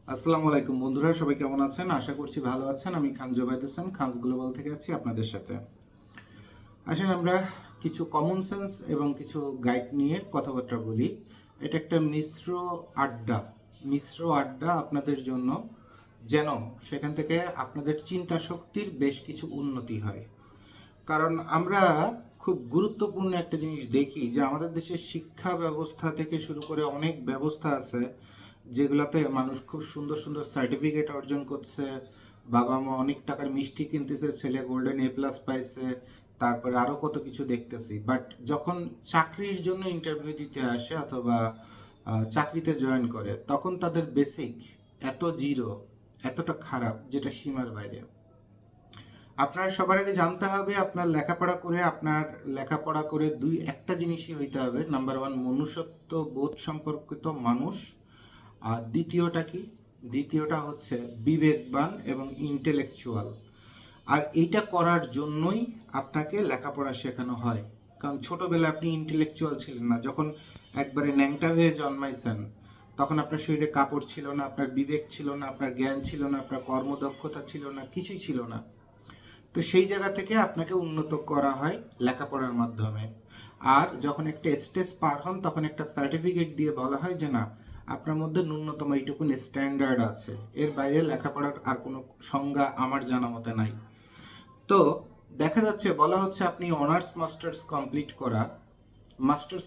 আসসালামু আলাইকুম বন্ধুরা, সবাই কেমন আছেন? আশা করছি ভালো আছেন। আমি খান জোবাইদ হোসেন, খানস গ্লোবাল থেকে আছি আপনাদের সাথে। আসেন আমরা কিছু কমন সেন্স এবং কিছু গাইড নিয়ে কথাবার্তা বলি। এটা একটা মিশ্র আড্ডা আপনাদের জন্য, যেন সেখান থেকে আপনাদের চিন্তা শক্তির বেশ কিছু উন্নতি হয়। কারণ আমরা খুব গুরুত্বপূর্ণ একটা জিনিস দেখি যে আমাদের দেশের শিক্ষা ব্যবস্থা থেকে শুরু করে অনেক ব্যবস্থা আছে যেগুলাতে মানুষ খুব সুন্দর সুন্দর সার্টিফিকেট অর্জন করছে, বাবা মা অনেক টাকার মিষ্টি কিনতেছে, ছেলে গোল্ডেন A+ পাইছে, তারপরে আরও কত কিছু দেখতেছি। বাট যখন চাকরির জন্য ইন্টারভিউ দিতে আসে অথবা চাকরিতে জয়েন করে, তখন তাদের বেসিক এত জিরো, এতটা খারাপ যেটা সীমার বাইরে। আপনার সবার আগে জানতে হবে আপনার লেখাপড়া করে একটা জিনিসই হইতে হবে। নাম্বার ওয়ান, মনুষ্যত্ব বোধ সম্পর্কিত মানুষ। আর দ্বিতীয়টা হচ্ছে বিবেকবান এবং ইন্টেলেকচুয়াল। আর এইটা করার জন্যই আপনাকে লেখাপড়া শেখানো হয়। কারণ ছোটবেলায় আপনি ইন্টেলেকচুয়াল ছিলেন না, যখন একবারে ন্যাংটা হয়ে জন্মাইছেন তখন আপনার শরীরে কাপড় ছিল না, আপনার বিবেক ছিল না, আপনার জ্ঞান ছিল না, আপনার কর্মদক্ষতা ছিল না, কিছুই ছিল না। তো সেই জায়গা থেকে আপনাকে উন্নত করা হয় লেখাপড়ার মাধ্যমে। আর যখন একটা স্টেজ পার হন তখন একটা সার্টিফিকেট দিয়ে বলা হয় যে না, আপনার মধ্যে ন্যূনতম এইটুকুন স্ট্যান্ডার্ড আছে, এর বাইরে লেখাপড়ার আর কোনো সংজ্ঞা আমার জানা মতে নাই। তো দেখা যাচ্ছে, বলা হচ্ছে আপনি মাস্টার্স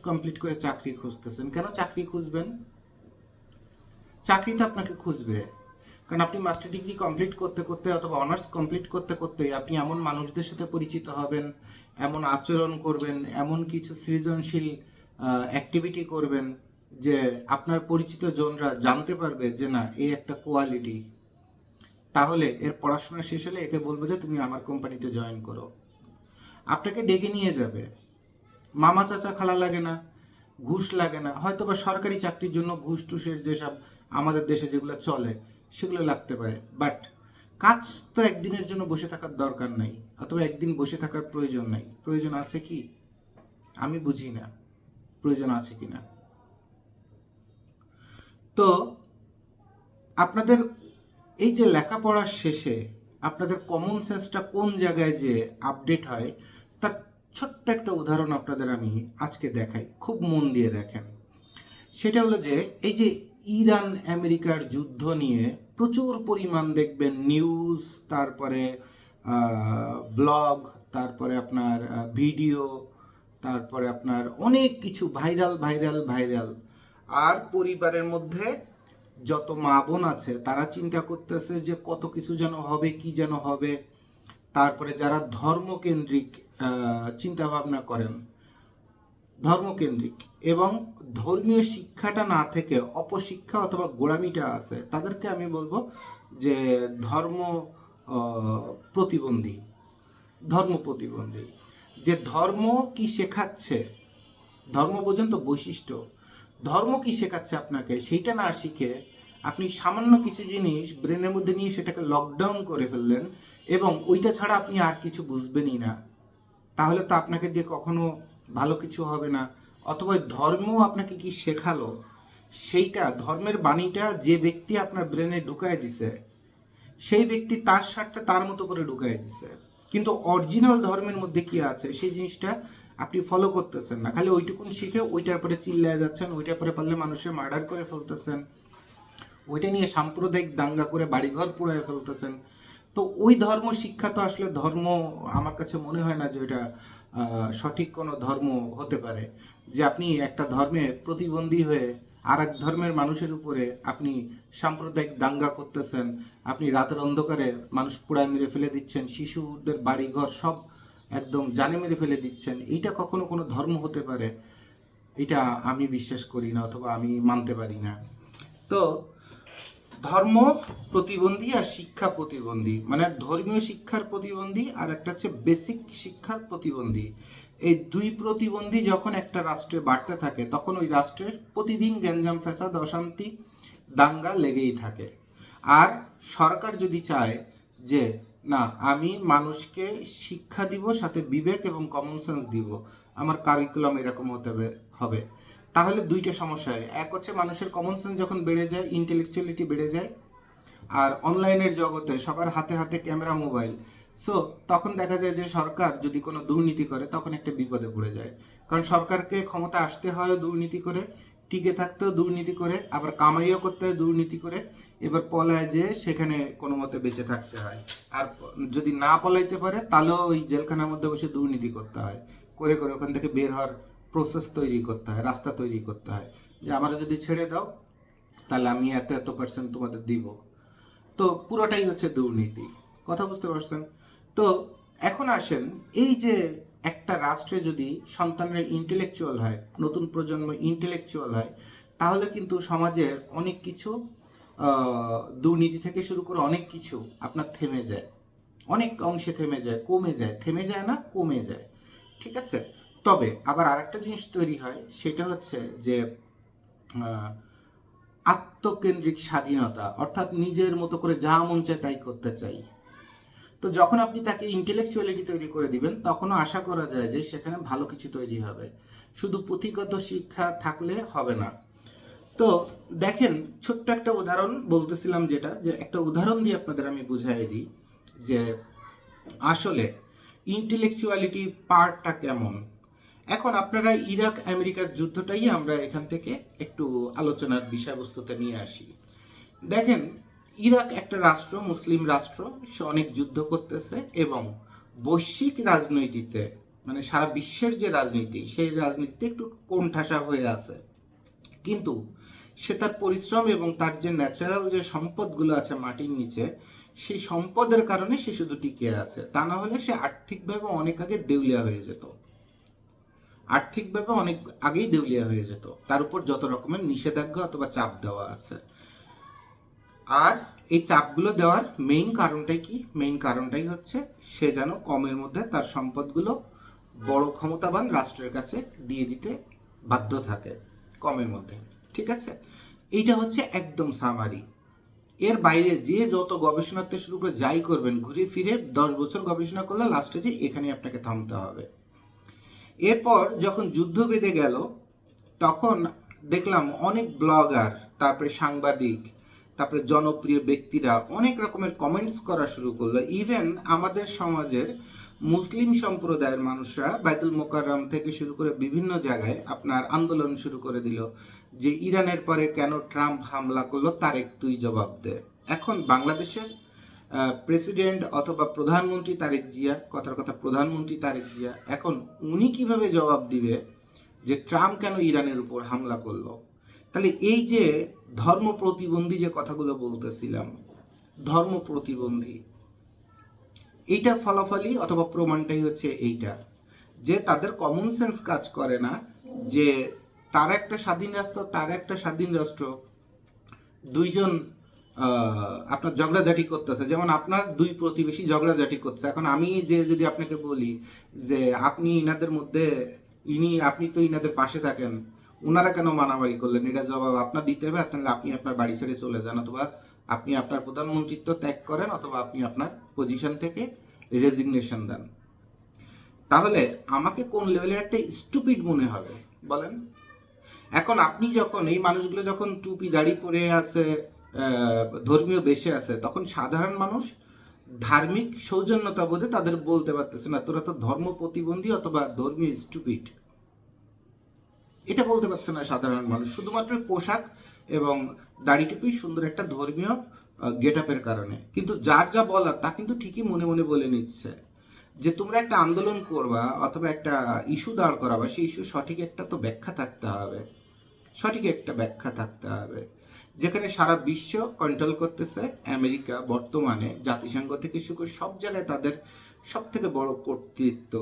কমপ্লিট করে চাকরি খুঁজতেছেন। কেন চাকরি খুঁজবেন? চাকরি তো আপনাকে খুঁজবে, কারণ আপনি মাস্টার ডিগ্রি কমপ্লিট করতে করতে অথবা অনার্স কমপ্লিট করতে করতে আপনি এমন মানুষদের সাথে পরিচিত হবেন, এমন আচরণ করবেন, এমন কিছু সৃজনশীল অ্যাক্টিভিটি করবেন যে আপনার পরিচিত জনরা জানতে পারবে যে না, এই একটা কোয়ালিটি। তাহলে এর পড়াশোনা শেষ হলে একে বলবো যে তুমি আমার কোম্পানিতে জয়েন করো। আপনাকে ডেকে নিয়ে যাবে। মামা চাচা খালা লাগে না, ঘুষ লাগে না, হয়তো বা সরকারি চাকরির জন্য ঘুষ টুসের যেসব আমাদের দেশে যেগুলো চলে সেগুলো লাগতে পারে। বাট কাজ তো একদিনের জন্য বসে থাকার দরকার নাই, অথবা একদিন বসে থাকার প্রয়োজন নাই। প্রয়োজন আছে কি? আমি বুঝি না প্রয়োজন আছে কি না। তো আপনাদের এই যে লেখাপড়ার শেষে আপনাদের কমন সেন্সটা কোন জায়গায় যে আপডেট হয়, তার ছোট্ট একটা উদাহরণ আপনাদের আমি আজকে দেখাই, খুব মন দিয়ে দেখেন। সেটা হলো যে এই যে ইরান আমেরিকার যুদ্ধ নিয়ে প্রচুর পরিমাণ দেখবেন নিউজ, তারপরে ব্লগ, তারপরে আপনার ভিডিও, তারপরে আপনার অনেক কিছু ভাইরাল ভাইরাল ভাইরাল। আর পরিবারের মধ্যে যত মা বোন আছে তারা চিন্তা করতেছে যে কত কিছু যেন হবে, কি যেন হবে। তারপরে যারা ধর্মকেন্দ্রিক চিন্তা ভাবনা করেন, ধর্মকেন্দ্রিক এবং ধর্মীয় শিক্ষাটা না থেকে অপশিক্ষা অথবা গোড়ামিটা আছে, তাদেরকে আমি বলবো যে ধর্ম প্রতিবন্ধী। ধর্ম প্রতিবন্ধী। যে ধর্ম কি শেখাচ্ছে, ধর্ম পর্যন্ত বৈশিষ্ট্য, ধর্ম কি শেখাচ্ছে আপনাকে সেইটা না শিখে আপনি সামান্য কিছু জিনিস ব্রেনের মধ্যে নিয়ে সেটাকে লকডাউন করে ফেললেন এবং ওইটা ছাড়া আপনি আর কিছু বুঝবেনই না। তাহলে তো আপনাকে দিয়ে কখনো ভালো কিছু হবে না। অথবা ধর্ম আপনাকে কি শেখালো, সেইটা ধর্মের বাণীটা যে ব্যক্তি আপনার ব্রেনে ঢুকায় দিছে, সেই ব্যক্তি তার স্বার্থে তার মতো করে ঢুকায় দিছে, কিন্তু অরিজিনাল ধর্মের মধ্যে কি আছে সেই জিনিসটা আপনি ফলো করতেছেন না। খালি ওইটুকুন শিখে ওইটার পরে চিল্লায় যাচ্ছেন, ওইটার পরে পারলে মানুষের মার্ডার করে ফেলতেছেন, ওইটা নিয়ে সাম্প্রদায়িক দাঙ্গা করে বাড়িঘর পুড়ায় ফেলতেছেন। তো ওই ধর্ম শিক্ষা তো আসলে ধর্ম আমার কাছে মনে হয় না যে ওইটা সঠিক কোনো ধর্ম হতে পারে। যে আপনি একটা ধর্মের প্রতিবন্ধী হয়ে আর এক ধর্মের মানুষের উপরে আপনি সাম্প্রদায়িক দাঙ্গা করতেছেন, আপনি রাতের অন্ধকারে মানুষ পোড়ায় মেরে ফেলে দিচ্ছেন, শিশুদের বাড়িঘর সব একদম জানে মেরে ফেলে দিচ্ছেন, এইটা কখনো কোনো ধর্ম হতে পারে? এটা আমি বিশ্বাস করি না, অথবা আমি মানতে পারি না। তো ধর্ম প্রতিবন্ধী আর শিক্ষা প্রতিবন্ধী, মানে ধর্মীয় শিক্ষার প্রতিবন্ধী আর একটা হচ্ছে বেসিক শিক্ষার প্রতিবন্ধী। এই দুই প্রতিবন্ধী যখন একটা রাষ্ট্রে বাড়তে থাকে তখন ওই রাষ্ট্রের প্রতিদিন গ্যাঞ্জাম ফ্যাসাদ অশান্তি দাঙ্গা লেগেই থাকে। আর সরকার যদি চায় যে না, আমি মানুষকে শিক্ষা দিব, সাথে বিবেক এবং কমন সেন্স দিব, আমার কারিকুলাম এরকম হবে, তাহলে দুইটা সমস্যা হয়। এক হচ্ছে মানুষের কমন সেন্স যখন বেড়ে যায়, ইন্টেলেকচুয়ালিটি বেড়ে যায়, আর অনলাইনের জগতে সবার হাতে হাতে ক্যামেরা, মোবাইল। সো তখন দেখা যায় যে সরকার যদি কোনো দুর্নীতি করে তখন একটা বিপদে পড়ে যায়, কারণ সরকারকে ক্ষমতা আসতে হয় দুর্নীতি করে, টিকে থাকতেও দুর্নীতি করে, আবার কামাইও করতে হয় দুর্নীতি করে, এবার পলায় যে সেখানে কোনো মতে বেঁচে থাকতে হয়। আর যদি না পলাইতে পারে তাহলেও ওই জেলখানার মধ্যে বসে দুর্নীতি করতে হয়, করে করে ওখান থেকে বের হওয়ার প্রসেস তৈরি করতে হয়, রাস্তা তৈরি করতে হয়, যে আমরা যদি ছেড়ে দাও তাহলে আমি এত এত পার্সেন্ট তোমাদের দিব। তো পুরোটাই হচ্ছে দুর্নীতি, কথা বুঝতে পারছেন? তো এখন আসেন, এই যে একটা রাষ্ট্রে যদি সন্তানরা ইন্টেলেকচুয়াল হয়, নতুন প্রজন্ম ইন্টেলেকচুয়াল হয়, তাহলে কিন্তু সমাজের অনেক কিছু দুর্নীতি থেকে শুরু করে অনেক কিছু আপনার থেমে যায়, অনেক অংশে থেমে যায়, কমে যায়, থেমে যায় না, কমে যায়, ঠিক আছে? তবে আবার আরেকটা জিনিস তৈরি হয়, সেটা হচ্ছে যে আত্মকেন্দ্রিক স্বাধীনতা, অর্থাৎ নিজের মতো করে যা মন চায় তাই করতে চাই। তো যখন আপনি তাকে ইন্টেলেকচুয়ালিটি তৈরি করে দিবেন, তখনও আশা করা যায় যে সেখানে ভালো কিছু তৈরি হবে। শুধু পুঁথিগত শিক্ষা থাকলে হবে না। তো দেখেন, ছোট্ট একটা উদাহরণ বলতেছিলাম, যেটা যে একটা উদাহরণ দিয়ে আপনাদের আমি বুঝাই দিই যে আসলে ইন্টেলেকচুয়ালিটি পার্টটা কেমন। এখন আপনারা ইরাক আমেরিকার যুদ্ধটাই আমরা এখান থেকে একটু আলোচনার বিষয়বস্তুতে নিয়ে আসি। দেখেন, ইরাক একটা রাষ্ট্র, মুসলিম রাষ্ট্র, সে অনেক যুদ্ধ করতেছে এবং বৈশ্বিক রাজনীতিতে, মানে সারা বিশ্বের যে রাজনীতি, সেই রাজনীতিতে একটু কোণঠাসা হয়ে আছে। কিন্তু সে তার পরিশ্রম এবং তার যে ন্যাচারাল যে সম্পদগুলো আছে মাটির নিচে, সেই সম্পদের কারণে সে শুধু টিকে আছে। তা না হলে সে আর্থিকভাবে অনেক আগে দেউলিয়া হয়ে যেত, আর্থিকভাবে অনেক আগেই দেউলিয়া হয়ে যেত। তার উপর যত রকমের নিষেধাজ্ঞা অথবা চাপ দেওয়া আছে। আর এই চাপগুলো দেওয়ার মেইন কারণটাই কি? মেইন কারণটাই হচ্ছে সে যেন কমের মধ্যে তার সম্পদগুলো বড় ক্ষমতাবান রাষ্ট্রের কাছে দিয়ে দিতে বাধ্য থাকে, কমের মধ্যে, ঠিক আছে? এইটা হচ্ছে একদম সামারি। এর বাইরে যে যত গবেষণা থেকে শুরু করে যাই করবেন, ঘুরে ফিরে 10 বছর গবেষণা করলে লাস্টে যে এখানে আপনাকে থামতে হবে। এরপর যখন যুদ্ধ বেঁধে গেল, তখন দেখলাম অনেক ব্লগার, তারপরে সাংবাদিক, তারপরে জনপ্রিয় ব্যক্তিরা অনেক রকমের কমেন্টস করা শুরু করলো। ইভেন আমাদের সমাজের মুসলিম সম্প্রদায়ের মানুষরা বাইতুল মোকাররম থেকে শুরু করে বিভিন্ন জায়গায় আপনার আন্দোলন শুরু করে দিল যে ইরানের পরে কেন ট্রাম্প হামলা করলো, তার একটুই জবাব দে। এখন বাংলাদেশের প্রেসিডেন্ট অথবা প্রধানমন্ত্রী তারেক জিয়া, কথার কথা প্রধানমন্ত্রী তারেক জিয়া, এখন উনি কিভাবে জবাব দিবে যে ট্রাম্প কেন ইরানের উপর হামলা করলো? তাহলে এই যে ধর্ম প্রতিবন্ধী যে কথাগুলো বলতেছিলাম, ধর্ম প্রতিবন্ধী, এইটার ফলাফলই অথবা প্রমাণটাই হচ্ছে এইটা, যে তাদের কমন সেন্স কাজ করে না যে তার একটা স্বাধীন রাষ্ট্র, তার একটা স্বাধীন রাষ্ট্র, দুইজন আপনার ঝগড়াঝাটি করতেছে। যেমন আপনার দুই প্রতিবেশী ঝগড়াঝাটি করছে, এখন আমি যে যদি আপনাকে বলি যে আপনি ইনাদের মধ্যে, আপনি তো ইনাদের পাশে থাকেন, ওনারা কেন মারামারি করলেন, এটা জবাব আপনার দিতে হবে। তাহলে আপনি আপনার বাড়ি ছেড়ে চলে যান, অথবা আপনি আপনার প্রধানমন্ত্রিত্ব ত্যাগ করেন, অথবা আপনি আপনার পজিশন থেকে রেজিগনেশন দেন। তাহলে আমাকে কোন লেভেলের একটা স্টুপিড মনে হবে বলেন? এখন আপনি যখন এই মানুষগুলো যখন টুপি দাড়ি পরে আছে, ধর্মীয় বেশে আছে, তখন সাধারণ মানুষ ধার্মিক সৌজন্যতা বোধে তাদের বলতে পারতেছে না তোরা তো ধর্ম প্রতিবন্ধী অথবা ধর্মীয় স্টুপিড, এটা বলতে পারছে না সাধারণ মানুষ, শুধুমাত্র পোশাক এবং দাড়ি টুপি সুন্দর একটা ধর্মীয় গেট আপের কারণে। কিন্তু যার যা বলার তা কিন্তু ঠিকই মনে মনে বলে নিচ্ছে যে তোমরা একটা আন্দোলন করবা অথবা একটা ইস্যু দাঁড় করাবা, সেই ইস্যু সঠিক একটা তো ব্যাখ্যা থাকতে হবে, সঠিক একটা ব্যাখ্যা থাকতে হবে। যেখানে সারা বিশ্ব কন্ট্রোল করতেছে আমেরিকা, বর্তমানে জাতিসংঘ থেকে শুরু করে সব জায়গায় তাদের সব থেকে বড় কর্তৃত্ব।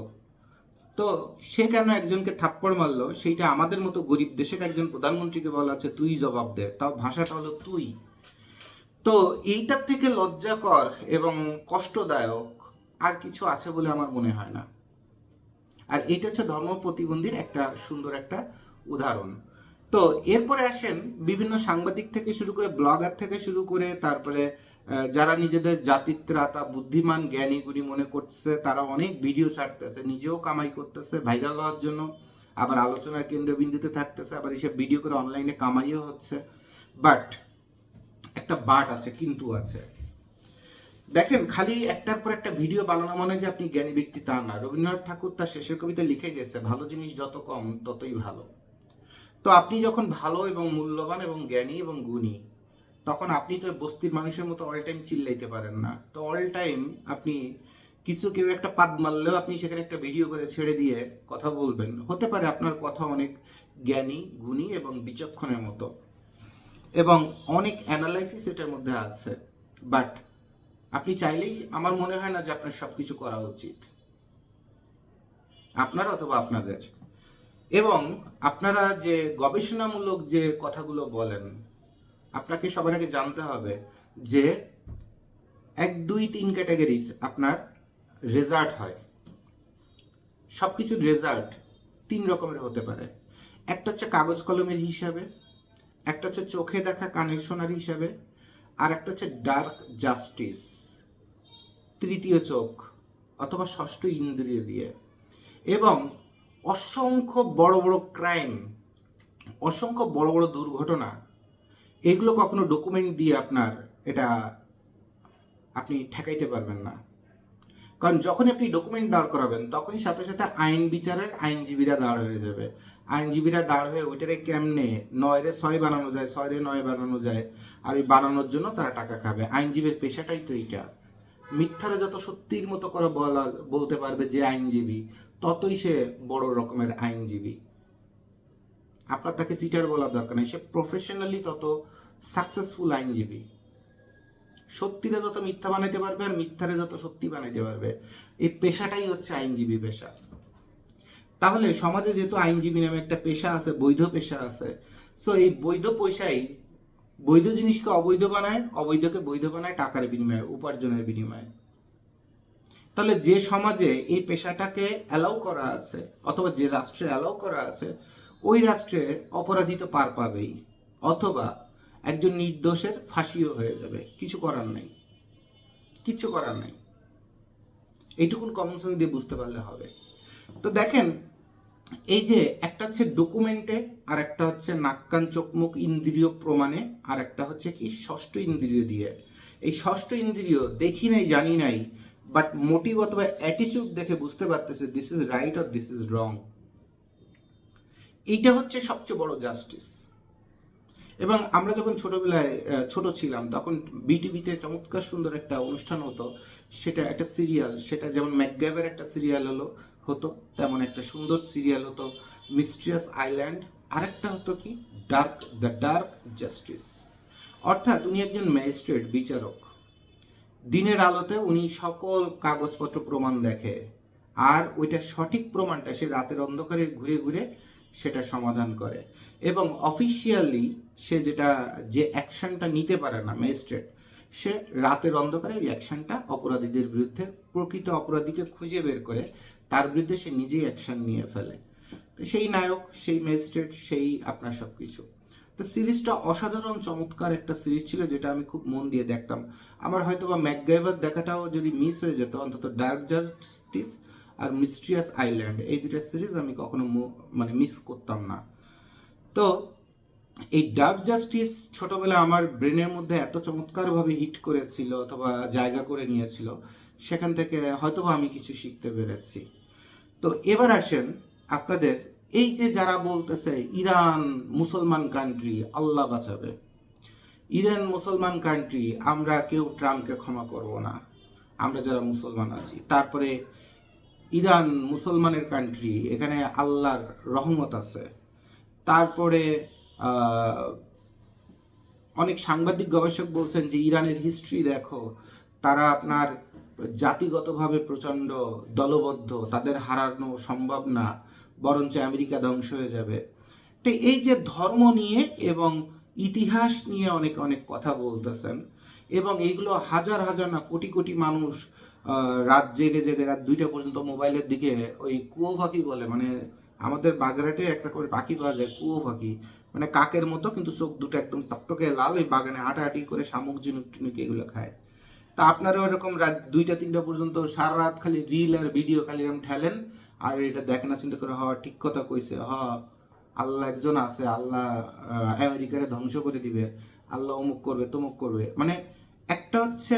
তো সে কেন একজনকে থাপ্পড় মারলো, সেইটা আমাদের মতো গরিব দেশের একজন প্রধানমন্ত্রীকে বলা হচ্ছে তুই জবাব দে, তাও ভাষাটা হলো তুই। তো এইটার থেকে লজ্জাকর এবং কষ্টদায়ক আর কিছু আছে বলে আমার মনে হয় না। আর এটা হচ্ছে ধর্ম প্রতিবন্ধীর একটা সুন্দর একটা উদাহরণ। তো এরপরে আসেন বিভিন্ন সাংবাদিক থেকে শুরু করে, ব্লগার থেকে শুরু করে, তারপরে যারা নিজেদের জাতিত্রাতা, বুদ্ধিমান, জ্ঞানী গুণী মনে করছে, তারা অনেক ভিডিও ছাড়তেছে, নিজেও কামাই করতেছে ভাইরাল হওয়ার জন্য, আবার আলোচনার কেন্দ্রবিন্দুতে থাকতেছে, আবার এসব ভিডিও করে অনলাইনে কামাইও হচ্ছে। বাট একটা বাট আছে, কিন্তু আছে। দেখেন, খালি একটার পর একটা ভিডিও বানানো মানে যে আপনি জ্ঞানী ব্যক্তি তা না। রবীন্দ্রনাথ ঠাকুর তার শেষের কবিতা লিখে গেছে, ভালো জিনিস যত কম ততই ভালো। তো আপনি যখন ভালো এবং মূল্যবান এবং জ্ঞানী এবং গুণী, তখন আপনি তো বস্তির মানুষের মতো অল টাইম চিল্লাইতে পারেন না। তো অল টাইম আপনি কেউ একটা পাদ মারলেও আপনি সেখানে একটা ভিডিও করে ছেড়ে দিয়ে কথা বলবেন, হতে পারে আপনার কথা অনেক জ্ঞানী, গুণী এবং বিচক্ষণের মতো, এবং অনেক অ্যানালাইসিস এটার মধ্যে আছে। বাট আপনি চাইলেই, আমার মনে হয় না যে আপনার সব কিছু করা উচিত, আপনার অথবা আপনাদের। এবং আপনারা যে গবেষণামূলক যে কথাগুলো বলেন, আপনাকে সবার আগে জানতে হবে যে 1, 2, 3 ক্যাটাগরির আপনার রেজাল্ট হয়। সব কিছুর রেজাল্ট 3 রকমের হতে পারে। একটা হচ্ছে কাগজ কলমের হিসাবে, একটা হচ্ছে চোখে দেখা কানের শোনার হিসাবে, আর একটা হচ্ছে ডার্ক জাস্টিস, তৃতীয় চোখ অথবা ষষ্ঠ ইন্দ্রিয় দিয়ে। এবং অসংখ্য বড় বড় ক্রাইম, অসংখ্য বড় বড় দুর্ঘটনা, এগুলো কখনো ডকুমেন্ট দিয়ে আপনার এটা আপনি ঠেকাইতে পারবেন না। কারণ যখন আপনি ডকুমেন্ট দাঁড় করাবেন, তখনই সাথে সাথে আইন বিচারের আইনজীবীরা দাঁড় হয়ে যাবে। আইনজীবীরা দাঁড় হয়ে ওইটারে কেমনে 9 রে 6 বানানো যায়, 6 রে 9 বানানো যায়, আর ওই বানানোর জন্য তারা টাকা খাবে। আইনজীবীর পেশাটাই তো এইটা। মিথ্যারে যত সত্যির মতো করে বলতে পারবে যে আইনজীবী, ততই সে বড় রকমের আইনজীবী। আপনার তাকে সিটার বলার দরকার নেই, সে প্রফেশনালি তত সাকসেসফুল আইনজীবী। সত্যিরে যত মিথ্যা বানাইতে পারবে আর মিথ্যারে যত সত্যি বানাইতে পারবে, এই পেশাটাই হচ্ছে আইনজীবী পেশা। তাহলে সমাজে যেহেতু আইনজীবী নামে একটা পেশা আছে, বৈধ পেশা আছে, সো এই বৈধ পেশাই বৈধ জিনিসকে অবৈধ বানায়, অবৈধকে বৈধ বানায় টাকার বিনিময়ে, উপার্জনের বিনিময়ে। তাহলে যে সমাজে এই পেশাটাকে অ্যালাউ করা আছে, অথবা যে রাষ্ট্রে অ্যালাউ করা আছে, ওই রাষ্ট্রে অপরাধী তো পার পাবেই, অথবা একজন নির্দোষের ফাঁসিও হয়ে যাবে। কিছু করার নেই, কিচ্ছু করার নেই। এইটুকুন কমন সেন্স দিয়ে বুঝতে পারলে হবে। তো দেখেন, এই যে একটা হচ্ছে ডকুমেন্টে, আর একটা হচ্ছে নাক কান চোখ মুখ ইন্দ্রিয় প্রমাণে, আর একটা হচ্ছে কি ষষ্ঠ ইন্দ্রিয় দিয়ে। এই ষষ্ঠ ইন্দ্রিয় দেখি নাই জানি নাই, বাট মোটিভ অথবা অ্যাটিচিউড দেখে বুঝতে পারতেছে this is right or this is wrong. এইটা হচ্ছে সবচেয়ে বড় জাস্টিস। এবং আমরা যখন ছোটবেলায় ছোট ছিলাম, তখন বিটিভিতে চমৎকার সুন্দর একটা অনুষ্ঠান হতো, সেটা একটা সিরিয়াল, সেটা যেমন ম্যাকগাইভার একটা সিরিয়াল হতো, তেমন একটা সুন্দর সিরিয়াল হতো মিস্ট্রিয়াস আইল্যান্ড। আরেকটা হতো কি দ্য ডার্ক জাস্টিস। অর্থাৎ উনি একজন ম্যাজিস্ট্রেট, বিচারক। দিনের আলোতে উনি সকল কাগজপত্র প্রমাণ দেখে, আর ওইটা সঠিক প্রমাণটা সে রাতের অন্ধকারে ঘুরে ঘুরে সেটা সমাধান করে। এবং অফিসিয়ালি সে যে অ্যাকশনটা নিতে পারে না ম্যাজিস্ট্রেট, সে রাতের অন্ধকারে ওই অ্যাকশনটা অপরাধীদের বিরুদ্ধে, প্রকৃত অপরাধীকে খুঁজে বের করে তার বিরুদ্ধে সে নিজেই অ্যাকশন নিয়ে ফেলে। তো সেই নায়ক, সেই ম্যাজিস্ট্রেট, সেই আপনার সব কিছু। তো সিরিজটা অসাধারণ চমৎকার একটা সিরিজ ছিল, যেটা আমি খুব মন দিয়ে দেখতাম। আমার হয়তো বা ম্যাকগাইভার দেখাটাও যদি মিস হয়ে যেত, অন্তত ডার্ক জাস্টিস আর মিস্ট্রিয়াস আইল্যান্ড, এই দুটো সিরিজ আমি কখনো মিস করতাম না। তো এই ডার্ক জাস্টিস ছোটবেলা আমার ব্রেনের মধ্যে এত চমৎকারভাবে হিট করেছিল অথবা জায়গা করে নিয়েছিল, সেখান থেকে হয়তোবা আমি কিছু শিখতে পেরেছি। তো এবার আসেন আপনাদের, এই যে যারা বলতেছে ইরান মুসলমান কান্ট্রি, আল্লাহ বাঁচাবে, ইরান মুসলমান কান্ট্রি, আমরা কেউ ট্রাম্পকে ক্ষমা করব না, আমরা যারা মুসলমান আছি। তারপরে ইরান মুসলমানের কান্ট্রি, এখানে আল্লাহর রহমত আছে। তারপরে অনেক সাংবাদিক গবেষক বলছেন যে ইরানের হিস্ট্রি দেখো, তারা আপনার জাতিগতভাবে প্রচণ্ড দলবদ্ধ, তাদের হারানো সম্ভব না, বরঞ্চ আমেরিকা ধ্বংস হয়ে যাবে। তো এই যে ধর্ম নিয়ে এবং ইতিহাস নিয়ে অনেক অনেক কথা বলতেছেন, এবং এইগুলো হাজার হাজার না কোটি কোটি মানুষ রাত জেগে জেগে রাত 2টা পর্যন্ত মোবাইলের দিকে, ওই কুয়ো পাখি বলে, আমাদের বাগেরহাটে একটা করে পাখি পাওয়া যায় কুয়ো পাখি, কাকের মতো, কিন্তু চোখ দুটো একদম টকটকে লাল, ওই বাগানে হাঁটাহাঁটি করে শামুক ঝিনুক টিনুক এগুলো খায়। তা আপনারা ওরকম রাত 2টা 3টা পর্যন্ত সারা রাত খালি রিল আর ভিডিও খালি এরকম ঠেলেন, আর এটা দেখে না চিন্তা করে, ঠিক কথা কইছে, আল্লাহ একজন আছে, আল্লাহ আমেরিকারে ধ্বংস করে দিবে, আল্লাহ অমুক করবে তমুক করবে, মানে একটা হচ্ছে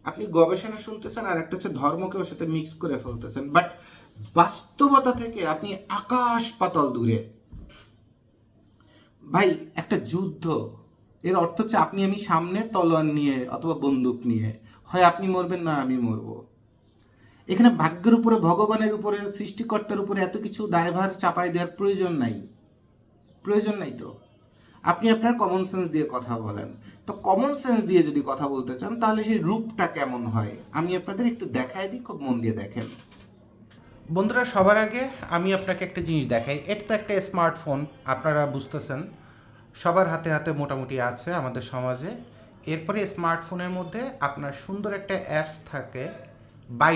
আপনি গবেষণা শুনতেছেন আর একটা হচ্ছে ধর্মকে ওর সাথে মিক্স করে ফেলতেছেন, বাট বাস্তবতা থেকে আপনি আকাশ পাতাল দূরে। ভাই একটা যুদ্ধ, এর অর্থ হচ্ছে আপনি আমি সামনে তলোয়ার নিয়ে অথবা বন্দুক নিয়ে, হয় আপনি মরবেন না আমি মরবো। এখানে ভাগ্যের উপরে, ভগবানের উপরে, সৃষ্টিকর্তার উপরে এত কিছু দায়ভার চাপাই দেওয়ার প্রয়োজন নাই, প্রয়োজন নাই। তো আপনি আপনার কমন সেন্স দিয়ে কথা বলেন। তো কমন সেন্স দিয়ে যদি কথা বলতে চান তাহলে সেই রূপটা কেমন হয় আমি আপনাদের একটু দেখাই দিই, খুব মন দিয়ে দেখেন। বন্ধুরা, সবার আগে আমি আপনাকে একটা জিনিস দেখাই। এটা তো একটা স্মার্টফোন, আপনারা বুঝতেছেন সবার হাতে হাতে মোটামুটি আছে আমাদের সমাজে। এরপরে স্মার্টফোনের মধ্যে আপনার সুন্দর একটা অ্যাপস থাকে বাই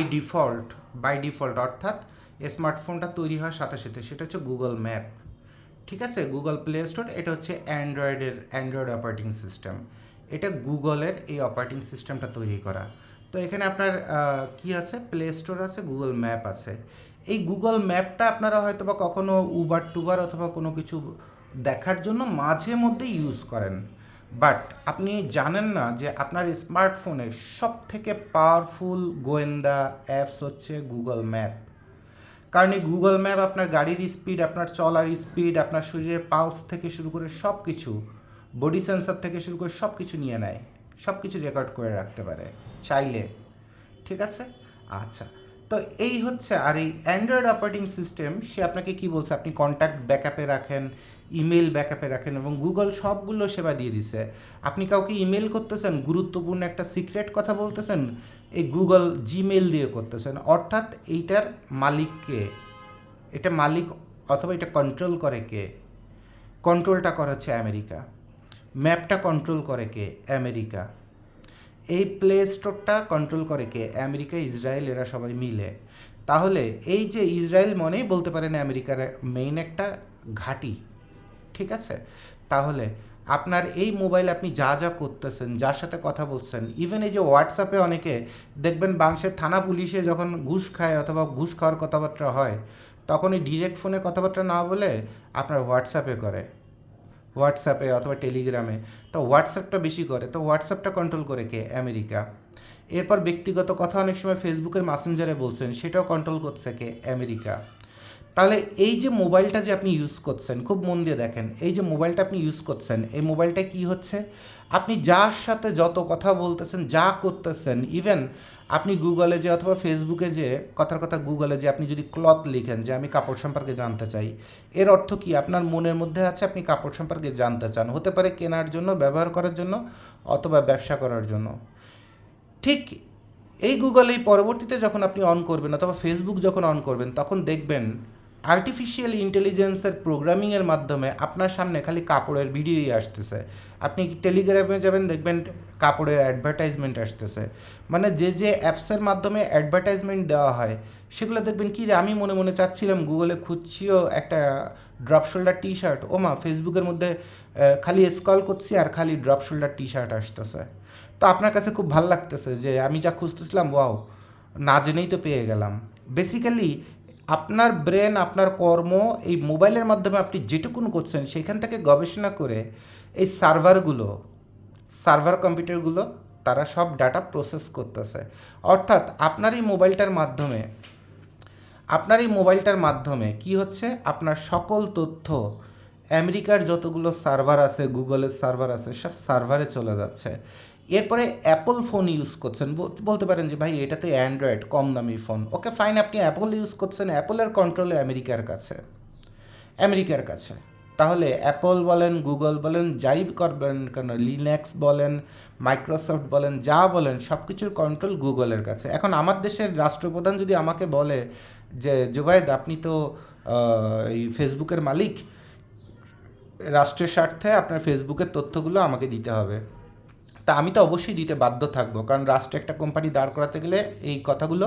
ডিফল্ট অর্থাৎ স্মার্টফোনটা তৈরি হওয়ার সাথে সাথে, সেটা হচ্ছে গুগল ম্যাপ। ঠিক আছে, গুগল প্লে স্টোর, এটা হচ্ছে অ্যান্ড্রয়েড অপারেটিং সিস্টেম। এটা গুগলের এই অপারেটিং সিস্টেমটা তৈরি করা। তো এখানে আপনার কি আছে, প্লে স্টোর আছে, গুগল ম্যাপ আছে। এই গুগল ম্যাপটা আপনারা হয়তো বা কখনো উবার টুবার অথবা কোনো কিছু দেখার জন্য মাঝে মধ্যে ইউজ করেন, বাট আপনি জানেন না যে আপনার স্মার্টফোনে সব থেকে পাওয়ারফুল গোয়েন্দা অ্যাপস হচ্ছে গুগল ম্যাপ। কারণ এই গুগল ম্যাপ আপনার গাড়ির স্পিড, আপনার চলার স্পিড, আপনার শরীরের পালস থেকে শুরু করে সব কিছু, বডি সেন্সার থেকে শুরু করে সব কিছু নিয়ে নেয়, সব কিছু রেকর্ড করে রাখতে পারে চাইলে। ঠিক আছে, আচ্ছা। তো এই হচ্ছে, আর এই অ্যান্ড্রয়েড অপারেটিং সিস্টেম সে আপনাকে কি বলছে, আপনি কন্ট্যাক্ট ব্যাকআপে রাখেন, ইমেল ব্যাকআপে রাখেন, এবং গুগল সবগুলো সেবা দিয়ে দিছে। আপনি কাউকে ইমেল করতেছেন, গুরুত্বপূর্ণ একটা সিক্রেট কথা বলতেছেন, এই গুগল জিমেল দিয়ে করতেছেন। অর্থাৎ এইটার মালিক কে? এটা মালিক অথবা এটা কন্ট্রোল করে কে? কন্ট্রোলটা করে হচ্ছে আমেরিকা। ম্যাপটা কন্ট্রোল করে কে? আমেরিকা। এই প্লে স্টোরটা কন্ট্রোল করে কে? আমেরিকা, ইসরায়েল, এরা সবাই মিলে। তাহলে এই যে ইসরায়েল মনেই বলতে পারেন আমেরিকার মেইন একটা ঘাঁটি। ঠিক আছে, তাহলে আপনার এই মোবাইলে আপনি যা যা করতেছেন, যার সাথে কথা বলছেন, ইভেন এই যে হোয়াটসঅ্যাপে অনেকে দেখবেন বাংলাদেশের থানা পুলিশে যখন ঘুষ খায় অথবা ঘুষ খাওয়ার কথাবার্তা হয়, তখন এই ডিরেক্ট ফোনে কথাবার্তা না বলে আপনার হোয়াটসঅ্যাপে করে, হোয়াটসঅ্যাপে অথবা টেলিগ্রামে। তো হোয়াটসঅ্যাপটা বেশি করে, তো হোয়াটসঅ্যাপটা কন্ট্রোল করে কে? আমেরিকা। এরপর ব্যক্তিগত কথা অনেক সময় ফেসবুকের মেসেঞ্জারে বলছেন, সেটাও কন্ট্রোল করছে কে? আমেরিকা। তাহলে এই যে মোবাইলটা যে আপনি ইউজ করছেন, খুব মন দিয়ে দেখেন, এই যে মোবাইলটা আপনি ইউজ করছেন, এই মোবাইলটা কি হচ্ছে, আপনি যার সাথে যত কথা বলতেছেন, যা করতেছেন, ইভেন আপনি গুগলে যে অথবা ফেসবুকে যে কথার কথা গুগলে যে আপনি যদি ক্লথ লিখেন যে আমি কাপড় সম্পর্কে জানতে চাই, এর অর্থ কি? আপনার মনের মধ্যে আছে আপনি কাপড় সম্পর্কে জানতে চান, হতে পারে কেনার জন্য, ব্যবহার করার জন্য, অথবা ব্যবসা করার জন্য। ঠিক এই গুগল এই পরবর্তীতে যখন আপনি অন করবেন অথবা ফেসবুক যখন অন করবেন, তখন দেখবেন আর্টিফিশিয়াল ইন্টেলিজেন্সের প্রোগ্রামিংয়ের মাধ্যমে আপনার সামনে খালি কাপড়ের ভিডিওই আসতেছে। আপনি টেলিগ্রামে যাবেন, দেখবেন কাপড়ের অ্যাডভার্টাইজমেন্ট আসতেছে। মানে যে যে অ্যাপসের মাধ্যমে অ্যাডভার্টাইজমেন্ট দেওয়া হয়, সেগুলো দেখবেন কি রে, আমি মনে মনে চাচ্ছিলাম গুগলে খুঁজছিও একটা ড্রপ শোল্ডার টি শার্ট, ও মা ফেসবুকের মধ্যে খালি স্ক্রল করছি আর খালি ড্রপ শোল্ডার টি শার্ট আসতেছে। তো আপনার কাছে খুব ভালো লাগতেছে যে আমি যা খুঁজতেছিলাম, ওয়াও, না জেনেই তো পেয়ে গেলাম। বেসিক্যালি আপনার ব্রেন, আপনার কর্ম, এই মোবাইলের মাধ্যমে আপনি যেটুকুন করছেন সেখান থেকে গবেষণা করে এই সার্ভার কম্পিউটারগুলো তারা সব ডাটা প্রসেস করতেছে। অর্থাৎ আপনার এই মোবাইলটার মাধ্যমে কি হচ্ছে, আপনার সকল তথ্য আমেরিকার যতগুলো সার্ভার আছে, গুগলের সার্ভার আছে, সব সার্ভারে চলে যাচ্ছে। এরপরে অ্যাপল ফোন ইউজ করছেন, বলতে পারেন যে ভাই এটাতে অ্যান্ড্রয়েড কম দামি ফোন, ওকে ফাইন, আপনি অ্যাপল ইউজ করছেন, অ্যাপলের কন্ট্রোলে আমেরিকার কাছে। তাহলে অ্যাপল বলেন, গুগল বলেন, যাই করবেন কেন, লিনাক্স বলেন, মাইক্রোসফট বলেন, যা বলেন, সব কিছুর কন্ট্রোল গুগলের কাছে। এখন আমার দেশের রাষ্ট্রপ্রধান যদি আমাকে বলে যে জুবাইদ আপনি তো এই ফেসবুকের মালিক, রাষ্ট্রের স্বার্থে আপনার ফেসবুকের তথ্যগুলো আমাকে দিতে হবে, তা আমি তো অবশ্যই দিতে বাধ্য থাকবো, কারণ রাষ্ট্রে একটা কোম্পানি দাঁড় করাতে গেলে এই কথাগুলো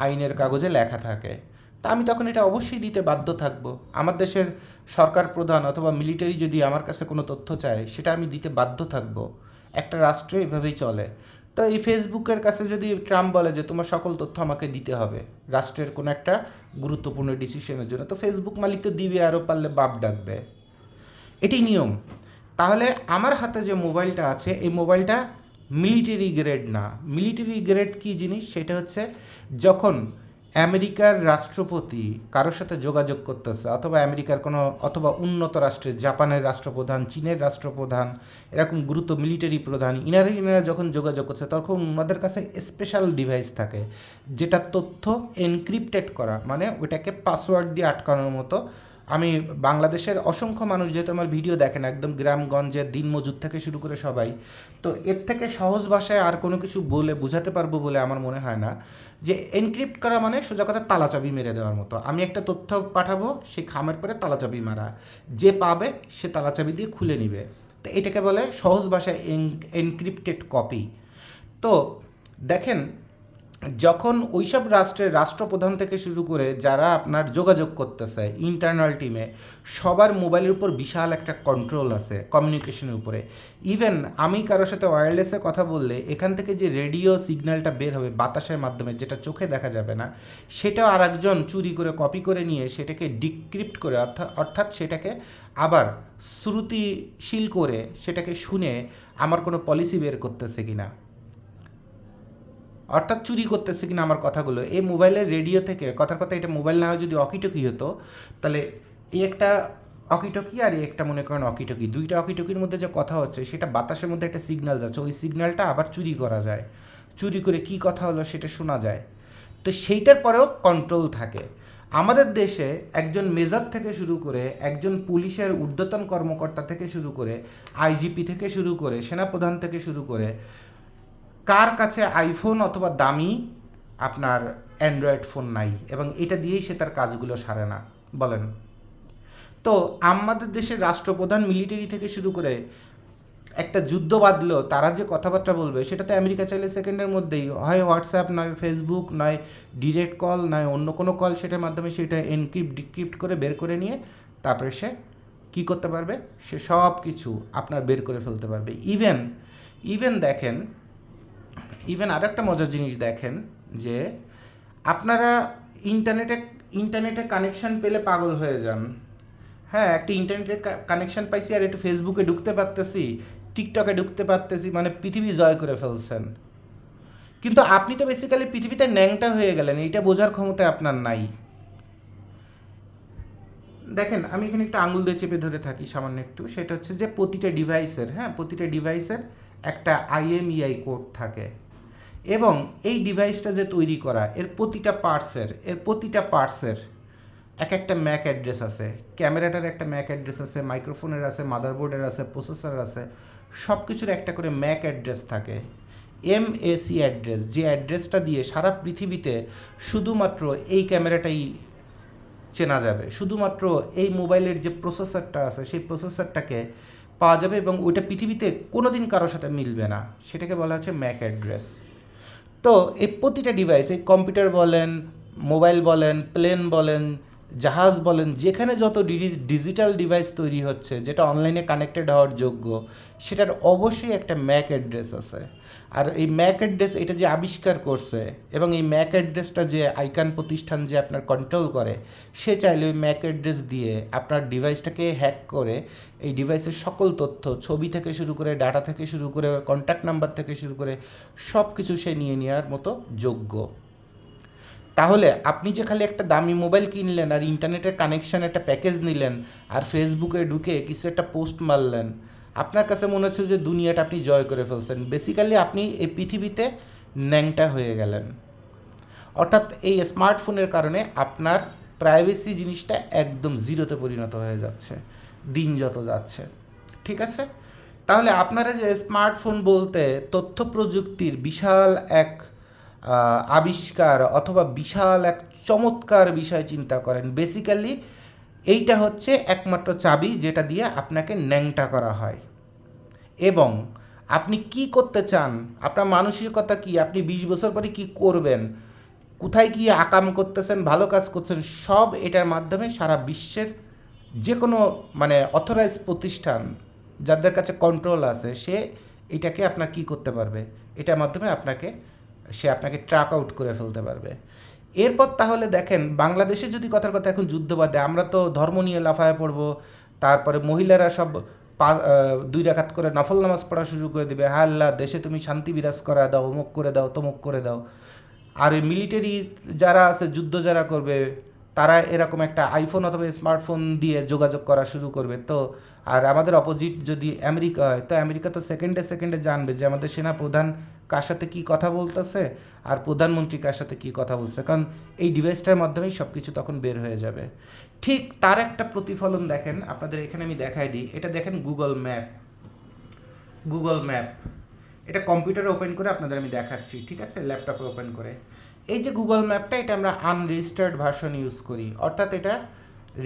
আইনের কাগজে লেখা থাকে। তা আমি তখন এটা অবশ্যই দিতে বাধ্য থাকবো। আমার দেশের সরকার প্রধান অথবা মিলিটারি যদি আমার কাছে কোনো তথ্য চায়, সেটা আমি দিতে বাধ্য থাকবো। একটা রাষ্ট্র এভাবেই চলে। তো এই ফেসবুকের কাছে যদি ট্রাম্প বলে যে তোমার সকল তথ্য আমাকে দিতে হবে রাষ্ট্রের কোনো একটা গুরুত্বপূর্ণ ডিসিশনের জন্য, তো ফেসবুক মালিক তো দিবে, আরও পারলে বাপ ডাকবে। এটাই নিয়ম। তাহলে আমার হাতে যে মোবাইলটা আছে এই মোবাইলটা মিলিটারি গ্রেড না। মিলিটারি গ্রেড কী জিনিস, সেটা হচ্ছে যখন আমেরিকার রাষ্ট্রপতি কারোর সাথে যোগাযোগ করতেছে, অথবা আমেরিকার কোনো, অথবা উন্নত রাষ্ট্রের, জাপানের রাষ্ট্রপ্রধান, চীনের রাষ্ট্রপ্রধান, এরকম গুরুত্ব মিলিটারি প্রধান, ইনারা যখন যোগাযোগ করছে তখন ওনাদের কাছে স্পেশাল ডিভাইস থাকে যেটা তথ্য এনক্রিপ্টেড করা, মানে ওইটাকে পাসওয়ার্ড দিয়ে আটকানোর মতো। আমি বাংলাদেশের অসংখ্য মানুষ যেহেতু আমার ভিডিও দেখেন, একদম গ্রামগঞ্জের দিনমজুর থেকে শুরু করে সবাই, তো এর থেকে সহজ ভাষায় আর কোনো কিছু বলে বোঝাতে পারবো বলে আমার মনে হয় না। যে এনক্রিপ্ট করা মানে সোজা কথা তালাচাবি মেরে দেওয়ার মতো। আমি একটা তথ্য পাঠাবো, সেই খামের পরে তালাচাবি মারা, যে পাবে সে তালাচাবি দিয়ে খুলে নিবে। তো এটাকে বলে সহজ ভাষায় এনক্রিপ্টেড কপি। তো দেখেন, যখন ওইসব রাষ্ট্রের রাষ্ট্রপ্রধান থেকে শুরু করে যারা আপনার যোগাযোগ করতেছে ইন্টারনাল টিমে, সবার মোবাইলের উপর বিশাল একটা কন্ট্রোল আছে কমিউনিকেশনের উপরে। ইভেন আমি কারোর সাথে ওয়্যারলেসে কথা বললে এখান থেকে যে রেডিও সিগন্যালটা বের হবে বাতাসের মাধ্যমে, যেটা চোখে দেখা যাবে না, সেটাও আর একজন চুরি করে কপি করে নিয়ে সেটাকে ডিক্রিপ্ট করে, অর্থাৎ সেটাকে আবার শ্রুতিশীল করে সেটাকে শুনে আমার কোনো পলিসি বের করতেছে কিনা, অর্থাৎ চুরি করতেছে কিনা আমার কথাগুলো। এই মোবাইলের রেডিও থেকে, কথার কথা এটা মোবাইল না হয় যদি অকিটকি হতো, তাহলে এই একটা অকিটকি আর এই একটা মনে করেন অকিটকি, দুইটা অকিটকির মধ্যে যে কথা হচ্ছে সেটা বাতাসের মধ্যে একটা সিগন্যাল যাচ্ছে, ওই সিগন্যালটা আবার চুরি করা যায়, চুরি করে কী কথা হলো সেটা শোনা যায়। তো সেইটার পরেও কন্ট্রোল থাকে। আমাদের দেশে একজন মেজর থেকে শুরু করে, একজন পুলিশের ঊর্ধ্বতন কর্মকর্তা থেকে শুরু করে, আইজিপি থেকে শুরু করে, সেনাপ্রধান থেকে শুরু করে, কার কাছে আইফোন অথবা দামি আপনার অ্যান্ড্রয়েড ফোন নাই, এবং এটা দিয়েই সে তার কাজগুলো সারে না বলেন। তো আমাদের দেশের রাষ্ট্রপ্রধান মিলিটারি থেকে শুরু করে একটা যুদ্ধ বাঁধলো, তারা যে কথাবার্তা বলবে সেটাতে আমেরিকা চাইলে সেকেন্ডের মধ্যেই হয় হোয়াটসঅ্যাপ, নয় ফেসবুক, নয় ডিরেক্ট কল, নয় অন্য কোনো কল, সেটার মাধ্যমে সেটা এনক্রিপ্ট ডিক্রিপ্ট করে বের করে নিয়ে তারপরে সে কী করতে পারবে, সে সব কিছু আপনার বের করে ফেলতে পারবে। ইভেন দেখেন, ইভেন আর একটা মজার জিনিস দেখেন, যে আপনারা ইন্টারনেটে কানেকশান পেলে পাগল হয়ে যান। হ্যাঁ, একটা ইন্টারনেটের কানেকশান পাইছি আর একটু ফেসবুকে ঢুকতে পারতেছি, টিকটকে ঢুকতে পারতেছি, মানে পৃথিবী জয় করে ফেলছেন। কিন্তু আপনি তো বেসিক্যালি পৃথিবীতে ন্যাংটা হয়ে গেলেন, এইটা বোঝার ক্ষমতা আপনার নাই। দেখেন, আমি এখানে একটু আঙুল দিয়ে চেপে ধরে থাকি সামান্য একটু, সেটা হচ্ছে যে প্রতিটা ডিভাইসের একটা IMEI কোড থাকে, এবং এই ডিভাইসটা যে তৈরি করা, এর প্রতিটা পার্টসের এক একটা ম্যাক অ্যাড্রেস আছে। ক্যামেরাটার একটা ম্যাক অ্যাড্রেস আছে, মাইক্রোফোনের আছে, মাদারবোর্ডের আছে, প্রসেসর আছে, সব কিছুর একটা করে ম্যাক অ্যাড্রেস থাকে, MAC অ্যাড্রেস, যে অ্যাড্রেসটা দিয়ে সারা পৃথিবীতে শুধুমাত্র এই ক্যামেরাটাই চেনা যাবে, শুধুমাত্র এই মোবাইলের যে প্রসেসরটা আছে সেই প্রসেসরটাকে পাওয়া যাবে, এবং ওইটা পৃথিবীতে কোনো দিন কারোর সাথে মিলবে না, সেটাকে বলা হচ্ছে ম্যাক অ্যাড্রেস। তো এই প্রতিটা ডিভাইস, এই কম্পিউটার বলেন, মোবাইল বলেন, প্লেন বলেন, জাহাজ বলেন, যেখানে যত ডিজিটাল ডিভাইস তৈরি হচ্ছে যেটা অনলাইনে কানেক্টেড হওয়ার যোগ্য, সেটার অবশ্যই একটা ম্যাক অ্যাড্রেস আছে। আর এই ম্যাক অ্যাড্রেস এটা যে আবিষ্কার করছে, এবং এই ম্যাক অ্যাড্রেসটা যে আইকান প্রতিষ্ঠান যে আপনার কন্ট্রোল করে, সে চাইলে ওই ম্যাক অ্যাড্রেস দিয়ে আপনার ডিভাইসটাকে হ্যাক করে এই ডিভাইসের সকল তথ্য, ছবি থেকে শুরু করে, ডাটা থেকে শুরু করে, কন্ট্যাক্ট নাম্বার থেকে শুরু করে সব কিছু সে নিয়ে নেওয়ার মতো যোগ্য। তাহলে আপনি যে খালি একটা দামি মোবাইল কিনলেন আর ইন্টারনেটের কানেকশান একটা প্যাকেজ নিলেন আর ফেসবুকে ঢুকে কিছু একটা পোস্ট মারলেন, আপনার কাছে মনে হচ্ছে যে দুনিয়াটা আপনি জয় করে ফেলছেন। বেসিক্যালি আপনি এই পৃথিবীতে ন্যাংটা হয়ে গেলেন। অর্থাৎ এই স্মার্টফোনের কারণে আপনার প্রাইভেসি জিনিসটা একদম জিরোতে পরিণত হয়ে যাচ্ছে দিন যত যাচ্ছে। ঠিক আছে? তাহলে আপনারা যে স্মার্টফোন বলতে তথ্য প্রযুক্তির বিশাল এক আবিষ্কার অথবা বিশাল এক চমৎকার বিষয় চিন্তা করেন, বেসিক্যালি এইটা হচ্ছে একমাত্র চাবি যেটা দিয়ে আপনাকে ন্যাংটা করা হয়। এবং আপনি কি করতে চান, আপনার মানসিকতা কি, আপনি 20 বছর পরে কি করবেন, কোথায় কি আকাম করতেছেন, ভালো কাজ করছেন, সব এটার মাধ্যমে সারা বিশ্বের যে কোনো মানে অথরাইজ প্রতিষ্ঠান যাদের কাছে কন্ট্রোল আছে, সে এটাকে আপনার কি করতে পারবে, এটার মাধ্যমে সে আপনাকে ট্র্যাক আউট করে ফেলতে পারবে। এরপর তাহলে দেখেন, বাংলাদেশে যদি কথার কথা এখন যুদ্ধ বাদে, আমরা তো ধর্ম নিয়ে লাফায় পড়বো, তারপরে মহিলারা সব 2 রাকাত করে নফল নামাজ পড়া শুরু করে দেবে, হ্যাঁ আল্লাহ দেশে তুমি শান্তি বিরাজ করা দাও, অমুক করে দাও, তমুক করে দাও। আর এই মিলিটারি যারা আছে, যুদ্ধ যারা করবে, তারা এরকম একটা আইফোন অথবা স্মার্টফোন দিয়ে যোগাযোগ করা শুরু করবে। তো আর আমাদের অপোজিট যদি আমেরিকা হয়, তো আমেরিকা তো সেকেন্ডে সেকেন্ডে জানবে যে আমাদের সেনা প্রধান কার সাথে কী কথা বলতেছে আর প্রধানমন্ত্রী কার সাথে কী কথা বলছে, কারণ এই ডিভাইসটার মাধ্যমেই সব কিছু তখন বের হয়ে যাবে। ঠিক তার একটা প্রতিফলন দেখেন, আপনাদের এখানে আমি দেখাই দিই। এটা দেখেন গুগল ম্যাপ। গুগল ম্যাপ এটা কম্পিউটারে ওপেন করে আপনাদের আমি দেখাচ্ছি, ঠিক আছে, ল্যাপটপে ওপেন করে। এই যে গুগল ম্যাপটা, এটা আমরা আনরেজিস্টার্ড ভার্সন ইউজ করি, অর্থাৎ এটা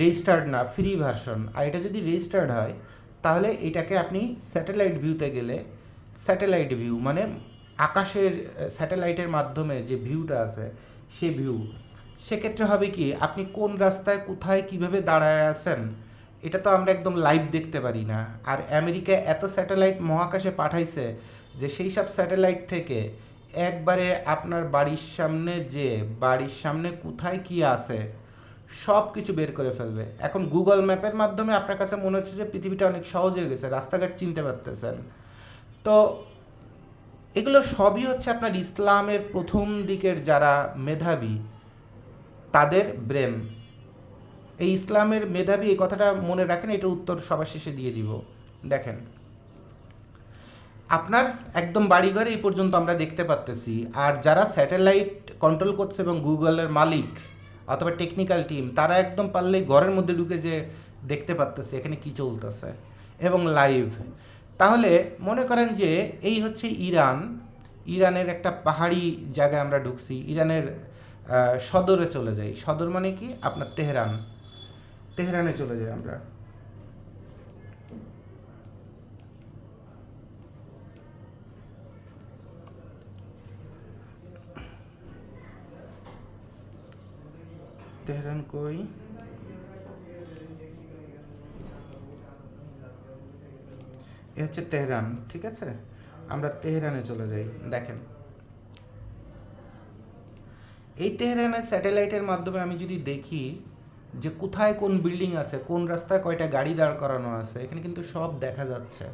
রেজিস্টার্ড না, ফ্রি ভার্সন। আর এটা যদি রেজিস্টার্ড হয় তাহলে এটাকে আপনি স্যাটেলাইট ভিউতে গেলে, স্যাটেলাইট ভিউ মানে আকাশের স্যাটেলাইটের মাধ্যমে যে ভিউটা আছে সে ভিউ, সেক্ষেত্রে হবে কি, আপনি কোন রাস্তায় কোথায় কিভাবে দাঁড়ায় আছেন এটা তো আমরা একদম লাইভ দেখতে পারি না। আর আমেরিকা এত স্যাটেলাইট মহাকাশে পাঠাইছে যে সেই সব স্যাটেলাইট থেকে একবারে আপনার বাড়ির সামনে, যে বাড়ির সামনে কোথায় কি আছে সব কিছু বের করে ফেলবে। এখন গুগল ম্যাপের মাধ্যমে আপনার কাছে মনে হচ্ছে যে পৃথিবীটা অনেক সহজ হয়ে গেছে, রাস্তাঘাট চিনতে পারতেছেন। তো এগুলো সবই হচ্ছে আপনার ইসলামের প্রথম দিকের যারা মেধাবী তাদের ব্রেন। এই ইসলামের মেধাবী, এই কথাটা মনে রাখেন, এটা উত্তর সবার শেষে দিয়ে দিব। দেখেন, আপনার একদম বাড়িঘরে এই পর্যন্ত আমরা দেখতে পাচ্তেছি, আর যারা স্যাটেলাইট কন্ট্রোল করছে এবং গুগলের মালিক অথবা টেকনিক্যাল টিম, তারা একদম পারলেই ঘরের মধ্যে ঢুকে যে দেখতে পাচ্তেছে এখানে কি চলতেছে এবং লাইভ। তাহলে মনে করেন যে এই হচ্ছে ইরান, ইরানের একটা পাহাড়ি জায়গায় আমরা ঢুকছি, ইরানের সদরে চলে যাই। সদর মানে কি আপনার তেহরান, তেহরানে চলে যাই আমরা। তেহরান কই, এ হচ্ছে তেহরান, ঠিক আছে, আমরা তেহরানে চলে যাই। দেখেন, এই তেহরানের স্যাটেলাইটের মাধ্যমে আমি যদি দেখি যে কোথায় কোন বিল্ডিং আছে, কোন রাস্তায় কয়টা গাড়ি দাঁড় করানো আছে, এখানে কিন্তু সব দেখা যাচ্ছে,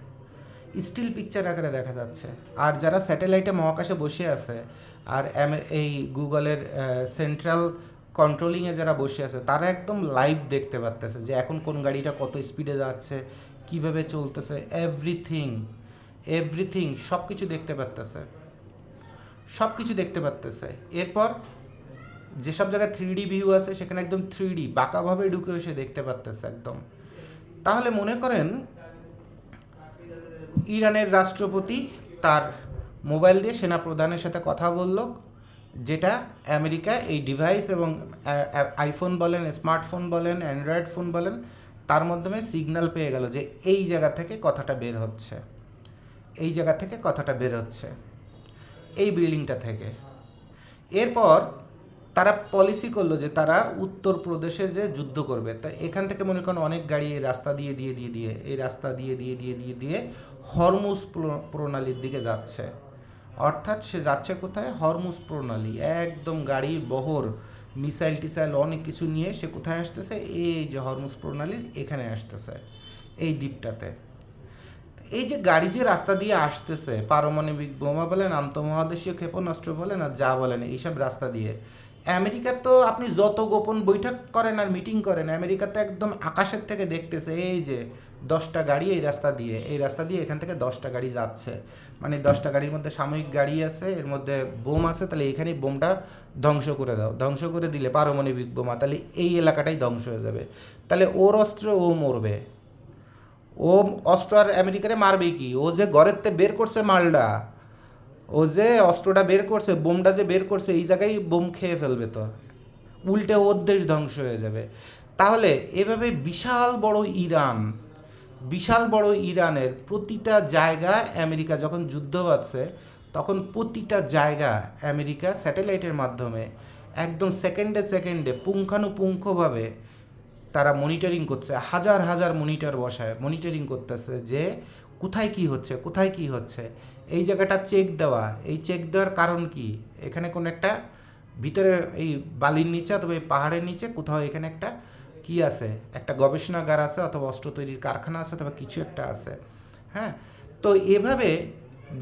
স্টিল পিকচার আকারে দেখা যাচ্ছে। আর যারা স্যাটেলাইটে মহাকাশে বসে আছে আর এই গুগলের সেন্ট্রাল কন্ট্রোলিংয়ে যারা বসে আছে, তারা একদম লাইভ দেখতে পারতেছে যে এখন কোন গাড়িটা কত স্পিডে যাচ্ছে, কিভাবে চলতেছে, এভরিথিং এভরিথিং সব কিছু দেখতে পারতেছে, সব কিছু দেখতে পারতেছে। এরপর যেসব জায়গায় 3D ভিউ আছে সেখানে একদম 3D বাঁকাভাবে ঢুকে এসে দেখতে পারতেছে একদম। তাহলে মনে করেন ইরানের রাষ্ট্রপতি তার মোবাইল দিয়ে সেনা প্রধানের সাথে কথা বলল, যেটা আমেরিকা এই ডিভাইস এবং আইফোন বলেন, স্মার্টফোন বলেন, অ্যান্ড্রয়েড ফোন বলেন, তার মাধ্যমে সিগন্যাল পেয়ে গেল যে এই জায়গা থেকে কথাটা বের হচ্ছে, এই জায়গা থেকে কথাটা বের হচ্ছে, এই বিল্ডিংটা থেকে। এরপর তারা পলিসি করলো যে তারা উত্তরপ্রদেশে যে যুদ্ধ করবে। তা এখান থেকে মনে করেন অনেক গাড়ি এই রাস্তা দিয়ে দিয়ে দিয়ে দিয়ে এই রাস্তা দিয়ে দিয়ে দিয়ে দিয়ে দিয়ে হরমুজ প্রণালীর দিকে যাচ্ছে। অর্থাৎ সে যাচ্ছে কোথায়, হরমুজ প্রণালী, একদম গাড়ির বহর, মিসাইল টিসাইল অনেক কিছু নিয়ে সে কোথায় আসতেছে, এই যে হরমুজ প্রণালীর এখানে আসতেছে, এই দ্বীপটাতে। এই যে গাড়ি যে রাস্তা দিয়ে আসতেছে, পারমাণবিক বোমা বলেন, আন্তঃমহাদেশীয় ক্ষেপণাস্ত্র বলেন আর যা বলেন, এইসব রাস্তা দিয়ে আমেরিকার তো আপনি যত গোপন বৈঠক করেন আর মিটিং করেন, আমেরিকাতে একদম আকাশের থেকে দেখতেছে এই যে 10টা গাড়ি এই রাস্তা দিয়ে, এই রাস্তা দিয়ে এখান থেকে 10টা গাড়ি যাচ্ছে, মানে 10টা গাড়ির মধ্যে সাময়িক গাড়ি আছে, এর মধ্যে বোম আছে, তাহলে এখানেই বোমটা ধ্বংস করে দাও, ধ্বংস করে দিলে পারমাণবিক বোমা, তাহলে এই এলাকাটাই ধ্বংস হয়ে যাবে, তাহলে ওর অস্ত্র ও মরবে, ও অস্ত্র আর আমেরিকারে মারবে কি, ও যে ঘরের তে বের করছে মালটা, ও যে অস্ত্রটা বের করছে, বোমটা যে বের করছে, এই জায়গায় বোম খেয়ে ফেলবে, তো উল্টে ওর দেশ ধ্বংস হয়ে যাবে। তাহলে এভাবে বিশাল বড় ইরান, বিশাল বড় ইরানের প্রতিটা জায়গা আমেরিকা যখন যুদ্ধ বাঁধছে, তখন প্রতিটা জায়গা আমেরিকা স্যাটেলাইটের মাধ্যমে একদম সেকেন্ডে সেকেন্ডে পুঙ্খানুপুঙ্খভাবে তারা মনিটরিং করছে, হাজার হাজার মনিটর বসায় মনিটরিং করতেছে যে কোথায় কি হচ্ছে, কোথায় কি হচ্ছে। এই জায়গাটা চেক দেওয়া, এই চেক দেওয়ার কারণ কি, এখানে কোনো একটা ভিতরে এই বালির নিচে অথবা এই পাহাড়ের নিচে কোথাও এখানে একটা কি আছে, একটা গবেষণাগার আছে অথবা অস্ত্র তৈরির কারখানা আছে অথবা কিছু একটা আছে। হ্যাঁ, তো এভাবে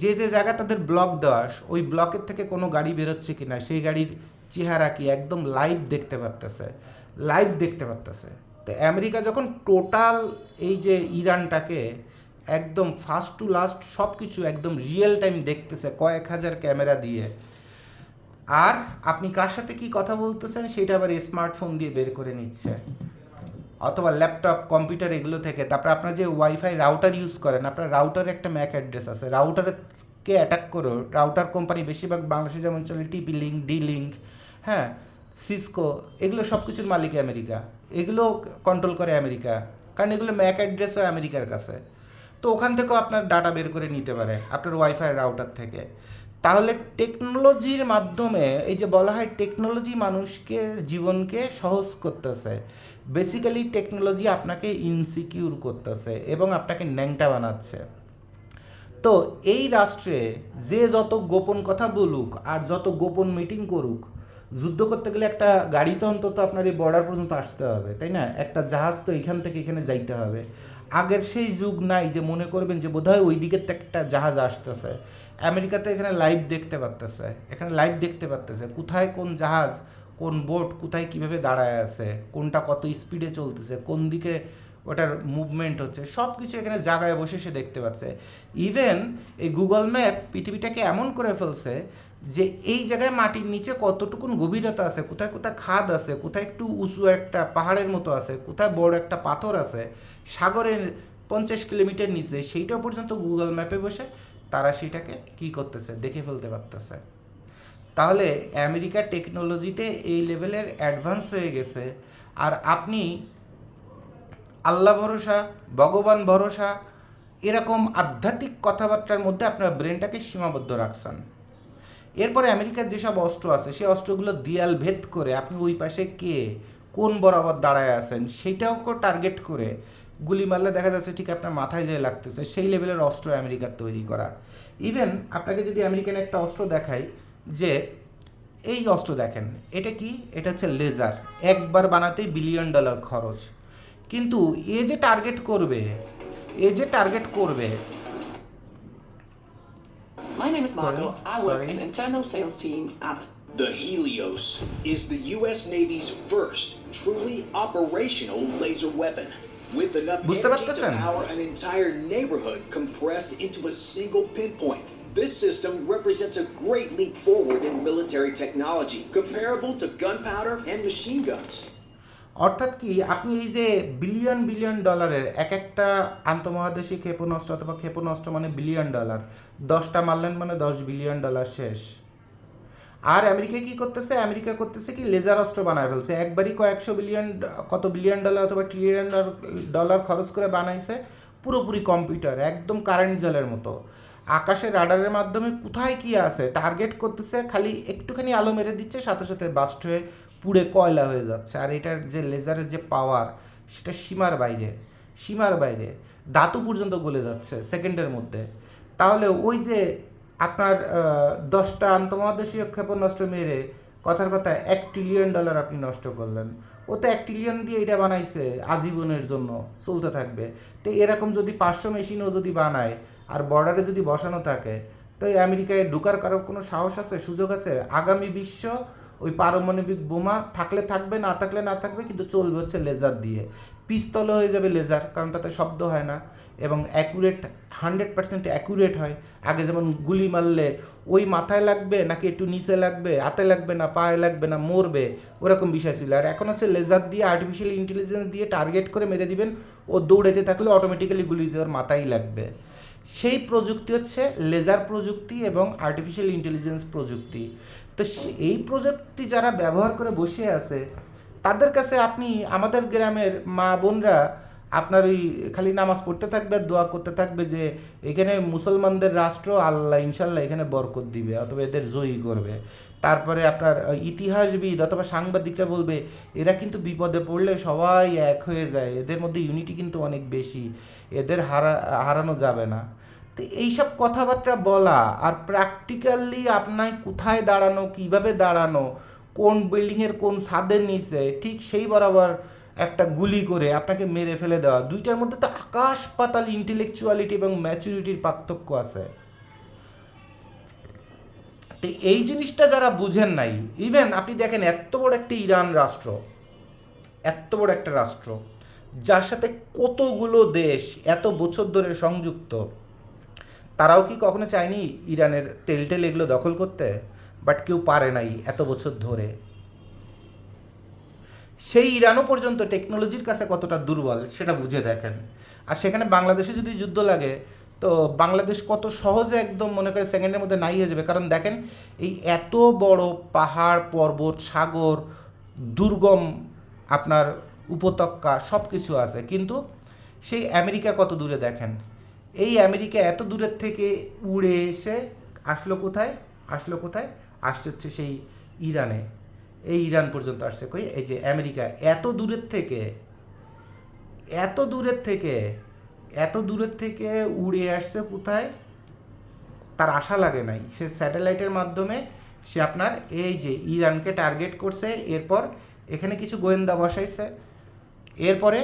যে যে জায়গা তাদের ব্লক দেওয়া, ওই ব্লকের থেকে কোনো গাড়ি বেরোচ্ছে কি না, সেই গাড়ির চেহারা কি একদম লাইভ দেখতে পারতেছে। তো আমেরিকা যখন টোটাল এই যে ইরানটাকে একদম ফার্স্ট টু লাস্ট সব কিছু একদম রিয়েল টাইম দেখতেছে কয়েক হাজার ক্যামেরা দিয়ে, আর আপনি কার সাথে কি কথা বলতেছেন সেটা আবার স্মার্টফোন দিয়ে বের করে নিচ্ছে, অথবা ল্যাপটপ কম্পিউটার এগুলো থেকে। তারপরে আপনার যে ওয়াইফাই রাউটার ইউজ করেন, আপনার রাউটারে একটা ম্যাক অ্যাড্রেস আছে, রাউটারকে অ্যাটাক করে রাউটার কোম্পানি বেশিরভাগ বাংলাদেশে যেমন চলে টিপি লিঙ্ক, ডি লিঙ্ক, হ্যাঁ, সিসকো, এগুলো সব কিছুর মালিক আমেরিকা, এগুলো কন্ট্রোল করে আমেরিকা, কারণ এগুলো ম্যাক অ্যাড্রেসও আমেরিকার কাছে। তো ওখান থেকেও আপনার ডাটা বের করে নিতে পারে আপনার ওয়াইফাই রাউটার থেকে। তাহলে টেকনোলজির মাধ্যমে, এই যে বলা হয় টেকনোলজি মানুষকে জীবনকে সহজ করতেছে, বেসিক্যালি টেকনোলজি আপনাকে ইনসিকিউর করতেছে এবং আপনাকে ন্যাংটা বানাচ্ছে। তো এই রাষ্ট্রে যে যত গোপন কথা বলুক আর যত গোপন মিটিং করুক, যুদ্ধ করতে গেলে একটা গাড়ি তো অন্তত আপনার এই বর্ডার পর্যন্ত আসতে হবে, তাই না? একটা জাহাজ তো এখান থেকে এখানে যাইতে হবে। আগের সেই যুগ নাই যে মনে করবেন যে বোধহয় ওই দিকের থেকে একটা জাহাজ আসতেছে। আমেরিকাতে এখানে লাইভ দেখতে পারতেছে কোথায় কোন জাহাজ, কোন বোট কোথায় কিভাবে দাঁড়ায় আছে, কোনটা কত স্পিডে চলতেছে, কোন দিকে ওটার মুভমেন্ট হচ্ছে, সব কিছু এখানে জায়গায় বসে সে দেখতে পাচ্ছে। ইভেন এই গুগল ম্যাপ পৃথিবীটাকে এমন করে ফেলছে যে এই জায়গায় মাটির নিচে কতটুকুন গভীরতা আছে, কোথায় কোথায় খাদ আছে, কোথায় একটু উঁচু একটা পাহাড়ের মতো আছে, কোথায় বড় একটা পাথর আছে, সাগরের 50 কিলোমিটার নিচে, সেইটাও পর্যন্ত গুগল ম্যাপে বসে তারা সেটাকে কি করতেছে দেখে ফেলতে পারতেছে। তাহলে আমেরিকার টেকনোলজিতে এই লেভেলের অ্যাডভান্স হয়ে গেছে, আর আপনি আল্লাহ ভরসা, ভগবান ভরসা, এরকম আধ্যাত্মিক কথাবার্তার মধ্যে আপনার ব্রেনটাকে সীমাবদ্ধ রাখছেন। এরপরে আমেরিকার যেসব অস্ত্র আছে সেই অস্ত্রগুলো দিয়াল ভেদ করে আপনি ওই পাশে কে কোন বরাবর দাঁড়ায় আছেন সেইটাকে টার্গেট করে গুলি মারলে দেখা যাচ্ছে ঠিক আপনার মাথায় যেয়ে লাগতেছে, সেই লেভেলের অস্ত্র আমেরিকার তৈরি করা। ইভেন আপনাকে যদি আমেরিকান একটা অস্ত্র দেখাই, যে এই অস্ত্র দেখেন, এটা কি, এটা হচ্ছে লেজার, একবার বানাতেই $1 বিলিয়ন খরচ। কিন্তু এ যে টার্গেট করবে My name is Margot. I work Sorry. in internal sales team at The Helios is the U.S. Navy's first truly operational laser weapon, with enough বুঝতে energy to পারতেছেন? power an entire neighborhood compressed into a single pinpoint. This system represents a great leap forward in military technology, comparable to gunpowder and machine guns. অর্থাৎ কি, আপনি এই যে billion billion ডলারের এক একটা আন্তঃমহাদেশীয় ক্ষেপণাস্ত্র অথবা ক্ষেপণাস্ত্র মানে $1 বিলিয়ন, 10টা মারলেন মানে $10 বিলিয়ন শেষ। আর আমেরিকা কি করতেছে, আমেরিকা করতেছে কি, লেজার অস্ত্র বানায় ফেলছে, একবারই কয়েকশো বিলিয়ন, কত $বিলিয়ন অথবা $1 ট্রিলিয়ন খরচ করে বানাইছে, পুরোপুরি কম্পিউটার, একদম কারেন্ট জলের মতো। আকাশে রাডারের মাধ্যমে কোথায় কি আছে টার্গেট করতেছে, খালি একটুখানি আলো মেরে দিচ্ছে, সাথে সাথে বাস্ট হয়ে পুড়ে কয়লা হয়ে যাচ্ছে। আর এটার যে লেজারের যে পাওয়ার, সেটা সীমার বাইরে ধাতু পর্যন্ত গলে যাচ্ছে সেকেন্ডের মধ্যে। তাহলে ওই যে আপনার 10টা আন্তঃমহাদেশীয় ক্ষেপণাস্ত্র মেরে কথার কথা $1 ট্রিলিয়ন আপনি নষ্ট করলেন। ও তো $1 ট্রিলিয়ন দিয়ে এটা বানাইছে আজীবনের জন্য চলতে থাকবে। তো এরকম যদি 500 মেশিনও যদি বানায় আর বর্ডারে যদি বসানো থাকে, তো এই আমেরিকায় ঢুকার কারো কোনো সাহস আছে, সুযোগ আছে? আগামী বিশ্ব ওই পারমাণবিক বোমা থাকলে থাকবে, না থাকলে না থাকবে, কিন্তু চলবে হচ্ছে লেজার দিয়ে। পিস্তলও হয়ে যাবে লেজার, কারণ তাতে শব্দ হয় না এবং 100% অ্যাকুরেট হয়। আগে যেমন গুলি মারলে ওই মাথায় লাগবে নাকি একটু নিচে লাগবে, হাতে লাগবে না পায়ে লাগবে না মরবে, ওরকম বিষয় ছিল। আর এখন হচ্ছে লেজার দিয়ে, আর্টিফিশিয়াল ইন্টেলিজেন্স দিয়ে টার্গেট করে মেরে দিবেন, ও দৌড়াতে থাকলে অটোমেটিক্যালি গুলি যাওয়ার মাথায় লাগবে। সেই প্রযুক্তি হচ্ছে লেজার প্রযুক্তি এবং আর্টিফিশিয়াল ইন্টেলিজেন্স প্রযুক্তি। তো এই প্রযুক্তি যারা ব্যবহার করে বসে আছে, তাদের কাছে আপনি, আমাদের গ্রামের মা বোনরা আপনার ওই খালি নামাজ পড়তে থাকবে, দোয়া করতে থাকবে যে এখানে মুসলমানদের রাষ্ট্র, আল্লাহ ইনশাল্লাহ এখানে বরকত দিবে অথবা এদের জয়ী করবে। তারপরে আপনার ইতিহাসবিদ অথবা সাংবাদিকরা বলবে এরা কিন্তু বিপদে পড়লে সবাই এক হয়ে যায়, এদের মধ্যে ইউনিটি কিন্তু অনেক বেশি, এদের হারানো যাবে না। তো এইসব কথাবার্তা বলা আর প্র্যাকটিক্যালি আপনার কোথায় দাঁড়ানো, কিভাবে দাঁড়ানো, কোন বিল্ডিংয়ের কোন ছাদের নিচে, ঠিক সেই বরাবর একটা গুলি করে আপনাকে মেরে ফেলে দেওয়া, দুইটার মধ্যে তো আকাশ পাতাল ইন্টেলেকচুয়ালিটি এবং ম্যাচুরিটির পার্থক্য আছে। তো এই জিনিসটা যারা বুঝেন নাই, ইভেন আপনি দেখেন এত বড় একটা ইরান রাষ্ট্র, এত বড় একটা রাষ্ট্র যার সাথে কতগুলো দেশ এত বছর ধরে সংযুক্ত, তারাও কি কখনো চায়নি ইরানের তেল এগুলো দখল করতে? বাট কেউ পারে নাই এত বছর ধরে। সেই ইরানও পর্যন্ত টেকনোলজির কাছে কতটা দুর্বল সেটা বুঝে দেখেন। আর সেখানে বাংলাদেশে যদি যুদ্ধ লাগে তো বাংলাদেশ কত সহজে একদম মনে করে সেকেন্ডের মধ্যে নাই হয়ে যাবে। কারণ দেখেন এই এত বড় পাহাড় পর্বত সাগর দুর্গম আপনার উপত্যকা সব কিছু আছে, কিন্তু সেই আমেরিকা কত দূরে দেখেন। এই আমেরিকা এত দূরের থেকে উড়ে এসে আসলো কোথায়? আসছে হচ্ছে সেই ইরানে। এই ইরান পর্যন্ত আসছে কই? এই যে আমেরিকা এত দূরের থেকে উড়ে আসছে কোথায়? তার আশা লাগে নাই, সে স্যাটেলাইটের মাধ্যমে সে আপনার এই যে ইরানকে টার্গেট করছে, এরপর এখানে কিছু গোয়েন্দা বসাইছে, এরপরে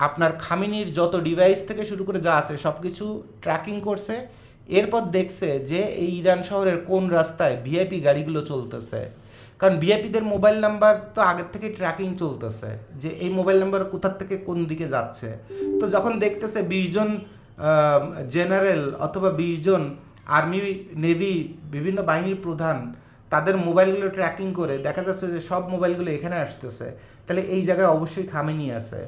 আপনার খামিনির যত ডিভাইস থেকে শুরু করে যা আছে সব কিছু ট্র্যাকিং করছে, এরপর দেখছে যে এই ইরান শহরের কোন রাস্তায় ভিআইপি গাড়িগুলো চলতেছে। কারণ ভিআইপিদের মোবাইল নাম্বার তো আগের থেকে ট্র্যাকিং চলতেছে যে এই মোবাইল নাম্বার কোথার থেকে কোন দিকে যাচ্ছে। তো যখন দেখতেছে 20 জন জেনারেল অথবা 20 জন আর্মি নেভি বিভিন্ন বাহিনীর প্রধান তাদের মোবাইলগুলো ট্র্যাকিং করে দেখা যাচ্ছে যে সব মোবাইলগুলো এখানে আসতেছে, তাহলে এই জায়গায় অবশ্যই খামেনি আছে।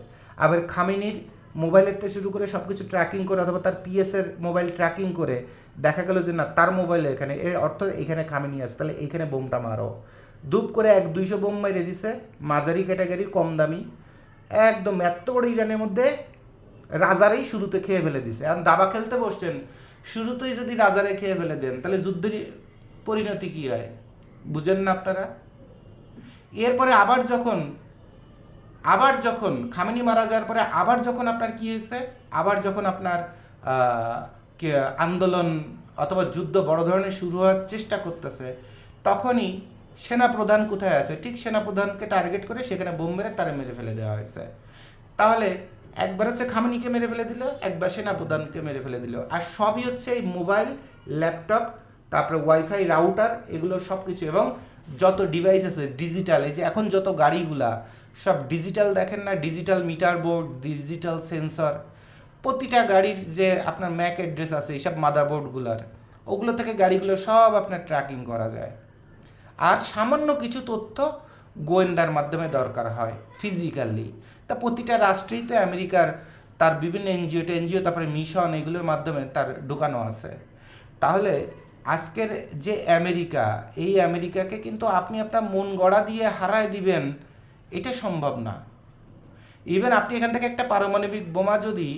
আবার খামেনির মোবাইলের থেকে শুরু করে সব কিছু ট্র্যাকিং করে অথবা তার পিএসের মোবাইল ট্র্যাকিং করে দেখা গেল যে না তার মোবাইলে এখানে, এর অর্থ এখানে খামেনি আছে, তাহলে এইখানে বোমটা মারো। দুপ করে 100-200 বোম মেরে দিছে, মাঝারি ক্যাটাগরির কম দামি, একদম এত বড় ইরানের মধ্যে রাজারেই শুরুতে খেয়ে ফেলে দিছে। আর দাবা খেলতে বসছেন, শুরুতেই যদি রাজারে খেয়ে ফেলে দেন তাহলে যুদ্ধের পরিণতি কী হয় বুঝেন না আপনারা? এরপরে আবার যখন খামেনি মারা যাওয়ার পরে আবার যখন আপনার কি হয়েছে, আবার যখন আপনার আন্দোলন অথবা যুদ্ধ বড় ধরনের শুরু হওয়ার চেষ্টা করতেছে, তখনই সেনাপ্রধান কোথায় আছে? ঠিক সেনাপ্রধানকে টার্গেট করে সেখানে বোম মেরে তারা মেরে ফেলে দেওয়া হয়েছে। তাহলে একবার হচ্ছে খামেনিকে মেরে ফেলে দিল, একবার সেনাপ্রধানকে মেরে ফেলে দিল। আর সবই হচ্ছে এই মোবাইল, ল্যাপটপ, তারপরে ওয়াইফাই রাউটার, এগুলো সব কিছু এবং যত ডিভাইস আছে ডিজিটাল, এই যে এখন যত গাড়িগুলা সব ডিজিটাল, দেখেন না, digital meter board, digital sensor, প্রতিটা গাড়ির যে আপনার ম্যাক অ্যাড্রেস আছে এইসব মাদারবোর্ডগুলার, ওগুলো থেকে গাড়িগুলো সব আপনার ট্র্যাকিং করা যায়। আর সামান্য কিছু তথ্য গোয়েন্দার মাধ্যমে দরকার হয় ফিজিক্যালি। তা প্রতিটা রাষ্ট্রেই তো আমেরিকার তার বিভিন্ন এনজিও তারপরে মিশন এগুলোর মাধ্যমে তার ঢোকানো আছে। তাহলে আজকের যে আমেরিকা, এই আমেরিকাকে কিন্তু আপনি আপনার মন গড়া দিয়ে হারায় দিবেন এটা সম্ভব না। ইভেন আপনি এখান থেকে একটা পারমাণবিক বোমা যদি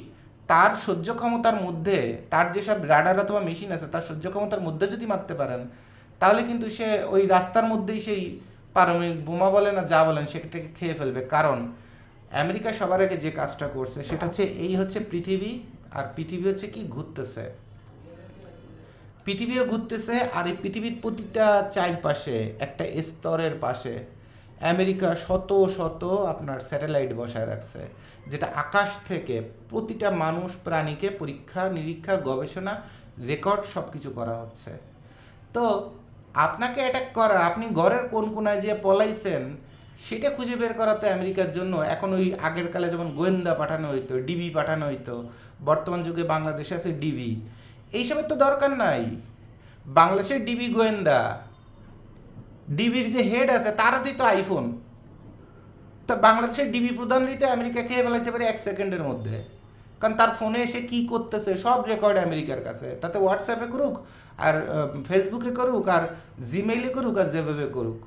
তার সহ্য ক্ষমতার মধ্যে, তার যেসব রাডার অথবা মেশিন আছে তার সহ্য ক্ষমতার মধ্যে যদি মারতে পারেন, তাহলে কিন্তু সে ওই রাস্তার মধ্যেই সেই পারমাণবিক বোমা বলেন আর যা বলেন সেটাকে খেয়ে ফেলবে। কারণ আমেরিকা সবার আগে যে কাজটা করছে সেটা হচ্ছে এই হচ্ছে পৃথিবী, আর পৃথিবী হচ্ছে কি ঘুরতেছে, পৃথিবীও ঘুরতেছে, আর এই পৃথিবীর প্রতিটা চারপাশে একটা স্তরের পাশে আমেরিকা শত শত আপনার স্যাটেলাইট বসায় রাখছে, যেটা আকাশ থেকে প্রতিটা মানুষ প্রাণীকে পরীক্ষা নিরীক্ষা গবেষণা রেকর্ড সব কিছু করা হচ্ছে। তো আপনাকে অ্যাটাক করা, আপনি ঘরের কোন কোনায় যে পলাইছেন সেটা খুঁজে বের করাতে আমেরিকার জন্য এখন ওই আগের কালে যেমন গোয়েন্দা পাঠানো হইতো, ডিবি পাঠানো হইতো, বর্তমান যুগে বাংলাদেশে আছে ডিবি, এইসবের তো দরকার নাই। বাংলাদেশের ডিবি গোয়েন্দা, ডিবির যে হেড আছে তার হাতেই তো আইফোন, তা বাংলাদেশের ডিবি প্রধান দিতে আমেরিকা খেয়ে ফেলাইতে পারে 1 সেকেন্ডের মধ্যে। কারণ তার ফোনে এসে কী করতেছে সব রেকর্ড আমেরিকার কাছে, তাতে হোয়াটসঅ্যাপে করুক আর ফেসবুকে করুক আর জিমেইলে করুক আর যেভাবে করুক।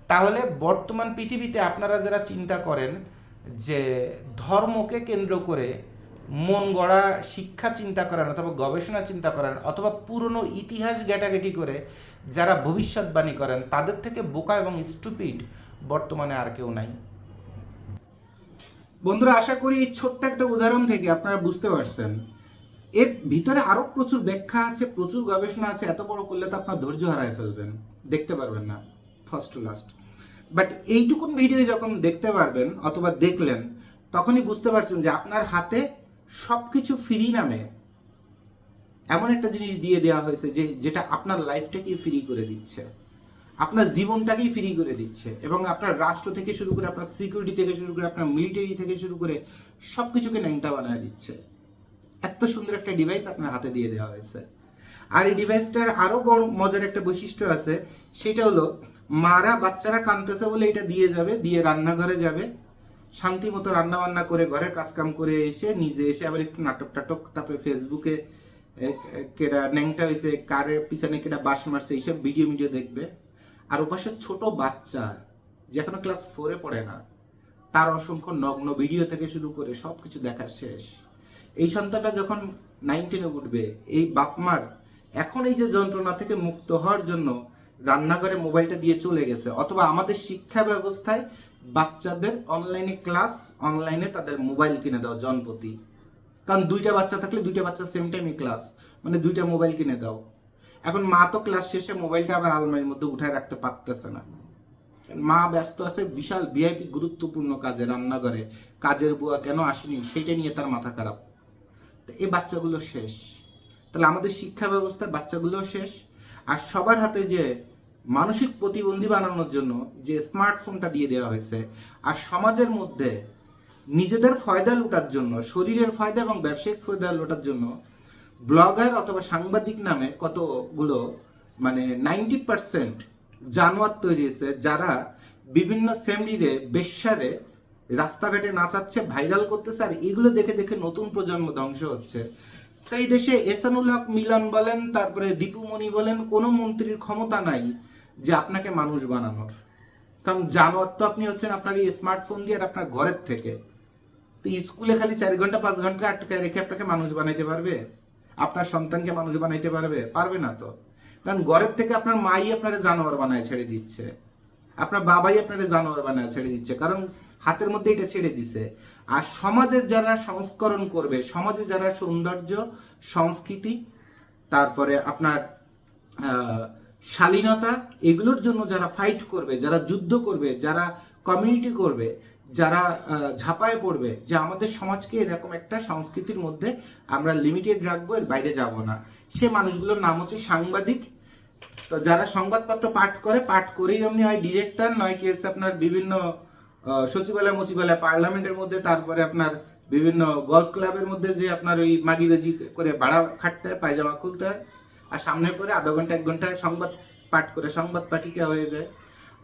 তাহলে বর্তমান পৃথিবীতে আপনারা যারা চিন্তা করেন যে ধর্মকে কেন্দ্র করে মন গড়া শিক্ষা চিন্তা করেন অথবা গবেষণা চিন্তা করেন অথবা পুরনো ইতিহাস ঘেটাঘেটি করে যারা ভবিষ্যৎবাণী করেন, তাদের থেকে বোকা এবং স্টুপিড বর্তমানে আর কেউ নাই। বন্ধুরা, আশা করি এই ছোট্ট একটা উদাহরণ থেকে আপনারা বুঝতে পারছেন এর ভিতরে আরও প্রচুর ব্যাখ্যা আছে, প্রচুর গবেষণা আছে। এত বড় করলে তো আপনার ধৈর্য হারায় ফেলবেন, দেখতে পারবেন না ফার্স্ট টু লাস্ট। বাট এইটুকুন ভিডিও যখন দেখতে পারবেন অথবা দেখলেন, তখনই বুঝতে পারছেন যে আপনার হাতে সব কিছু ফ্রি নামে এমন একটা জিনিস দিয়ে দেওয়া হয়েছে যেটা আপনার লাইফটাকেই ফ্রি করে দিচ্ছে, আপনার জীবনটাকেই ফ্রি করে দিচ্ছে, এবং আপনার রাষ্ট্র থেকে শুরু করে, আপনার সিকিউরিটি থেকে শুরু করে, আপনার মিলিটারি থেকে শুরু করে সব কিছুকে ন্যাংটা বানিয়ে দিচ্ছে। এত সুন্দর একটা ডিভাইস আপনার হাতে দিয়ে দেওয়া হয়েছে। আর এই ডিভাইসটার আরও বড় মজার একটা বৈশিষ্ট্য আছে, সেটা হলো মারা বাচ্চারা কাঁদতেছে বলে এটা দিয়ে যাবে, দিয়ে রান্নাঘরে যাবে, শান্তি মতো রান্নাবান্না করে ঘরের কাজকাম করে এসে নিজে এসে আবার একটু নাটক টাটক, তারপরে ফেসবুকে কেডা ন্যাংটা হয়েছে, কারে পিছনে কেডা বাস মারছে, এইসব ভিডিও দেখবে। আর ওপাশে ছোট বাচ্চা যে এখনো ক্লাস 4-এ পড়ে না, তার অসংখ্য নগ্ন ভিডিও থেকে শুরু করে সব কিছু দেখা শেষ। এই সন্তানটা যখন 9-10-এ উঠবে, এই বাপমার এখন এই যে যন্ত্রণা থেকে মুক্ত হওয়ার জন্য রান্নাঘরে মোবাইলটা দিয়ে চলে গেছে, অথবা আমাদের শিক্ষা ব্যবস্থায় বাচ্চাদের অনলাইনে ক্লাস, অনলাইনে তাদের মোবাইল কিনে দাও জনপ্রতি। কারণ 2টা বাচ্চা থাকলে 2টা বাচ্চা সেম টাইমে ক্লাস, মানে 2টা মোবাইল কিনে দাও। এখন মা তো ক্লাস শেষে মোবাইলটা আবার আলমারির মধ্যে উঠায় রাখতে পারতেছে না, মা ব্যস্ত আছে বিশাল ভিআইপি গুরুত্বপূর্ণ কাজে, রান্নাঘরে কাজের বুয়া কেন আসেনি সেটা নিয়ে তার মাথা খারাপ। তো এই বাচ্চাগুলো শেষ। তাহলে আমাদের শিক্ষা ব্যবস্থার বাচ্চাগুলো শেষ। আর সবার হাতে যে মানসিক প্রতিবন্ধী বানানোর জন্য যে স্মার্টফোনটা দিয়ে দেওয়া হয়েছে, আর সমাজের মধ্যে নিজেদের ফয়দা লুটার জন্য, শরীরের ফয়দা এবং ব্যবসায়িক ফয়দা লুটার জন্য ব্লগার অথবা সাংবাদিক নামে কতগুলো মানে 90% জানোয়ার তৈরি হয়েছে, যারা বিভিন্ন সেমরিরে বেশ্যারে রাস্তাঘাটে নাচাচ্ছে, ভাইরাল করতেছে। আর এগুলো দেখে দেখে নতুন প্রজন্ম ধ্বংস হচ্ছে। তাই দেশে এহসানুল হক মিলন বলেন, তারপরে দীপুমণি বলেন, কোনো মন্ত্রীর ক্ষমতা নাই যে আপনাকে মানুষ বানানোর। কারণ জানোয়ার তো আপনি হচ্ছেন আপনার এই স্মার্টফোন দিয়ে আর আপনার ঘরের থেকে। তো স্কুলে খালি 4 ঘন্টা 5 ঘন্টা আটকায় রেখে আপনাকে মানুষ বানাইতে পারবে? আপনার সন্তানকে মানুষ বানাইতে পারবে? পারবে না তো। কারণ ঘরের থেকে আপনার মাই আপনারা জানোয়ার বানায় ছেড়ে দিচ্ছে, আপনার বাবাই আপনারা জানোয়ার বানায় ছেড়ে দিচ্ছে, কারণ হাতের মধ্যে এটা ছেড়ে দিছে। আর সমাজের যারা সংস্করণ করবে, সমাজে যারা সৌন্দর্য, সংস্কৃতি, তারপরে আপনার শালীনতা, এগুলোর জন্য যারা ফাইট করবে, যারা যুদ্ধ করবে, যারা কমিউনিটি করবে, যারা ঝাঁপায় পড়বে যে আমাদের সমাজকে এরকম একটা সংস্কৃতির মধ্যে আমরা লিমিটেড রাখবো, এর বাইরে যাব না, সে মানুষগুলোর নাম হচ্ছে সাংবাদিক। তো যারা সংবাদপত্র পাঠ করেই এমনি হয় ডিরেক্টর, নয় কি হচ্ছে আপনার বিভিন্ন সচিবালয় মচিবালয় পার্লামেন্টের মধ্যে, তারপরে আপনার বিভিন্ন গলফ ক্লাবের মধ্যে যে আপনার ওই মাগিবাজি করে ভাড়া খাটতে হয়, পায়জামা খুলতে হয়, আর সামনে পরে আধা ঘন্টা 1 ঘন্টা সংবাদ পাঠ করে সংবাদ পাঠিকা হয়ে যায়।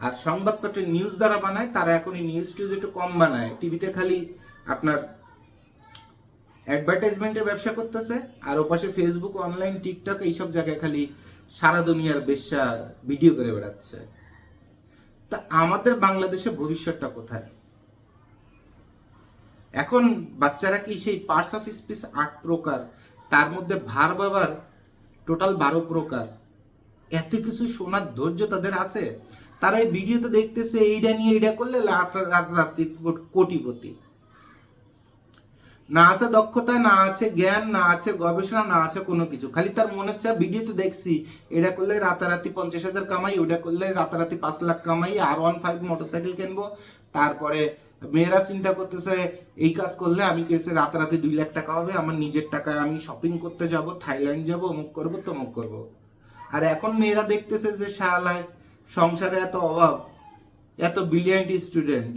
আর সংবাদপত্রের নিউজ যারা বানায় তারা এখন এই নিউজ টিউজ একটু কম বানায়, টিভিতে খালি আপনার অ্যাডভার্টাইজমেন্টের ব্যবসা করতেছে, আর ওপাশে ফেসবুক, অনলাইন, টিকটক এইসব জায়গায় খালি সারা দুনিয়ার বেশ্যা ভিডিও করে বেড়াচ্ছে। তা আমাদের বাংলাদেশে ভবিষ্যৎটা কোথায়? এখন বাচ্চারা কি সেই পার্টস অফ স্পিচ 8 প্রকার, তার মধ্যে ভার বাবার টোটাল 12 প্রকার, এত কিছু শোনার ধৈর্য তাদের আছে? তারা এই ভিডিওতে দেখতেছে এইটা নিয়ে এইটা করলে রাত্রি কোটিপতি। না আছে দক্ষতা, না আছে জ্ঞান, না আছে গবেষণা, না আছে কোনো কিছু। খালি তার মনে হচ্ছে ভিডিওতে দেখছি এটা করলে রাতারাতি 50,000 কামাই, ওটা করলে রাতারাতি 5 লাখ কামাই, R15 মোটরসাইকেল কিনবো। তারপরে মেয়েরা চিন্তা করতেছে এই কাজ করলে আমি কেসে রাতারাতি 2 লাখ টাকা হবে, আমার নিজের টাকায় আমি শপিং করতে যাব, থাইল্যান্ড যাব, অমুক করবো তমুক করবো। আর এখন মেয়েরা দেখতেছে যে শালায় সংসারে এত অভাব, এত ব্রিলিয়ান্ট স্টুডেন্ট,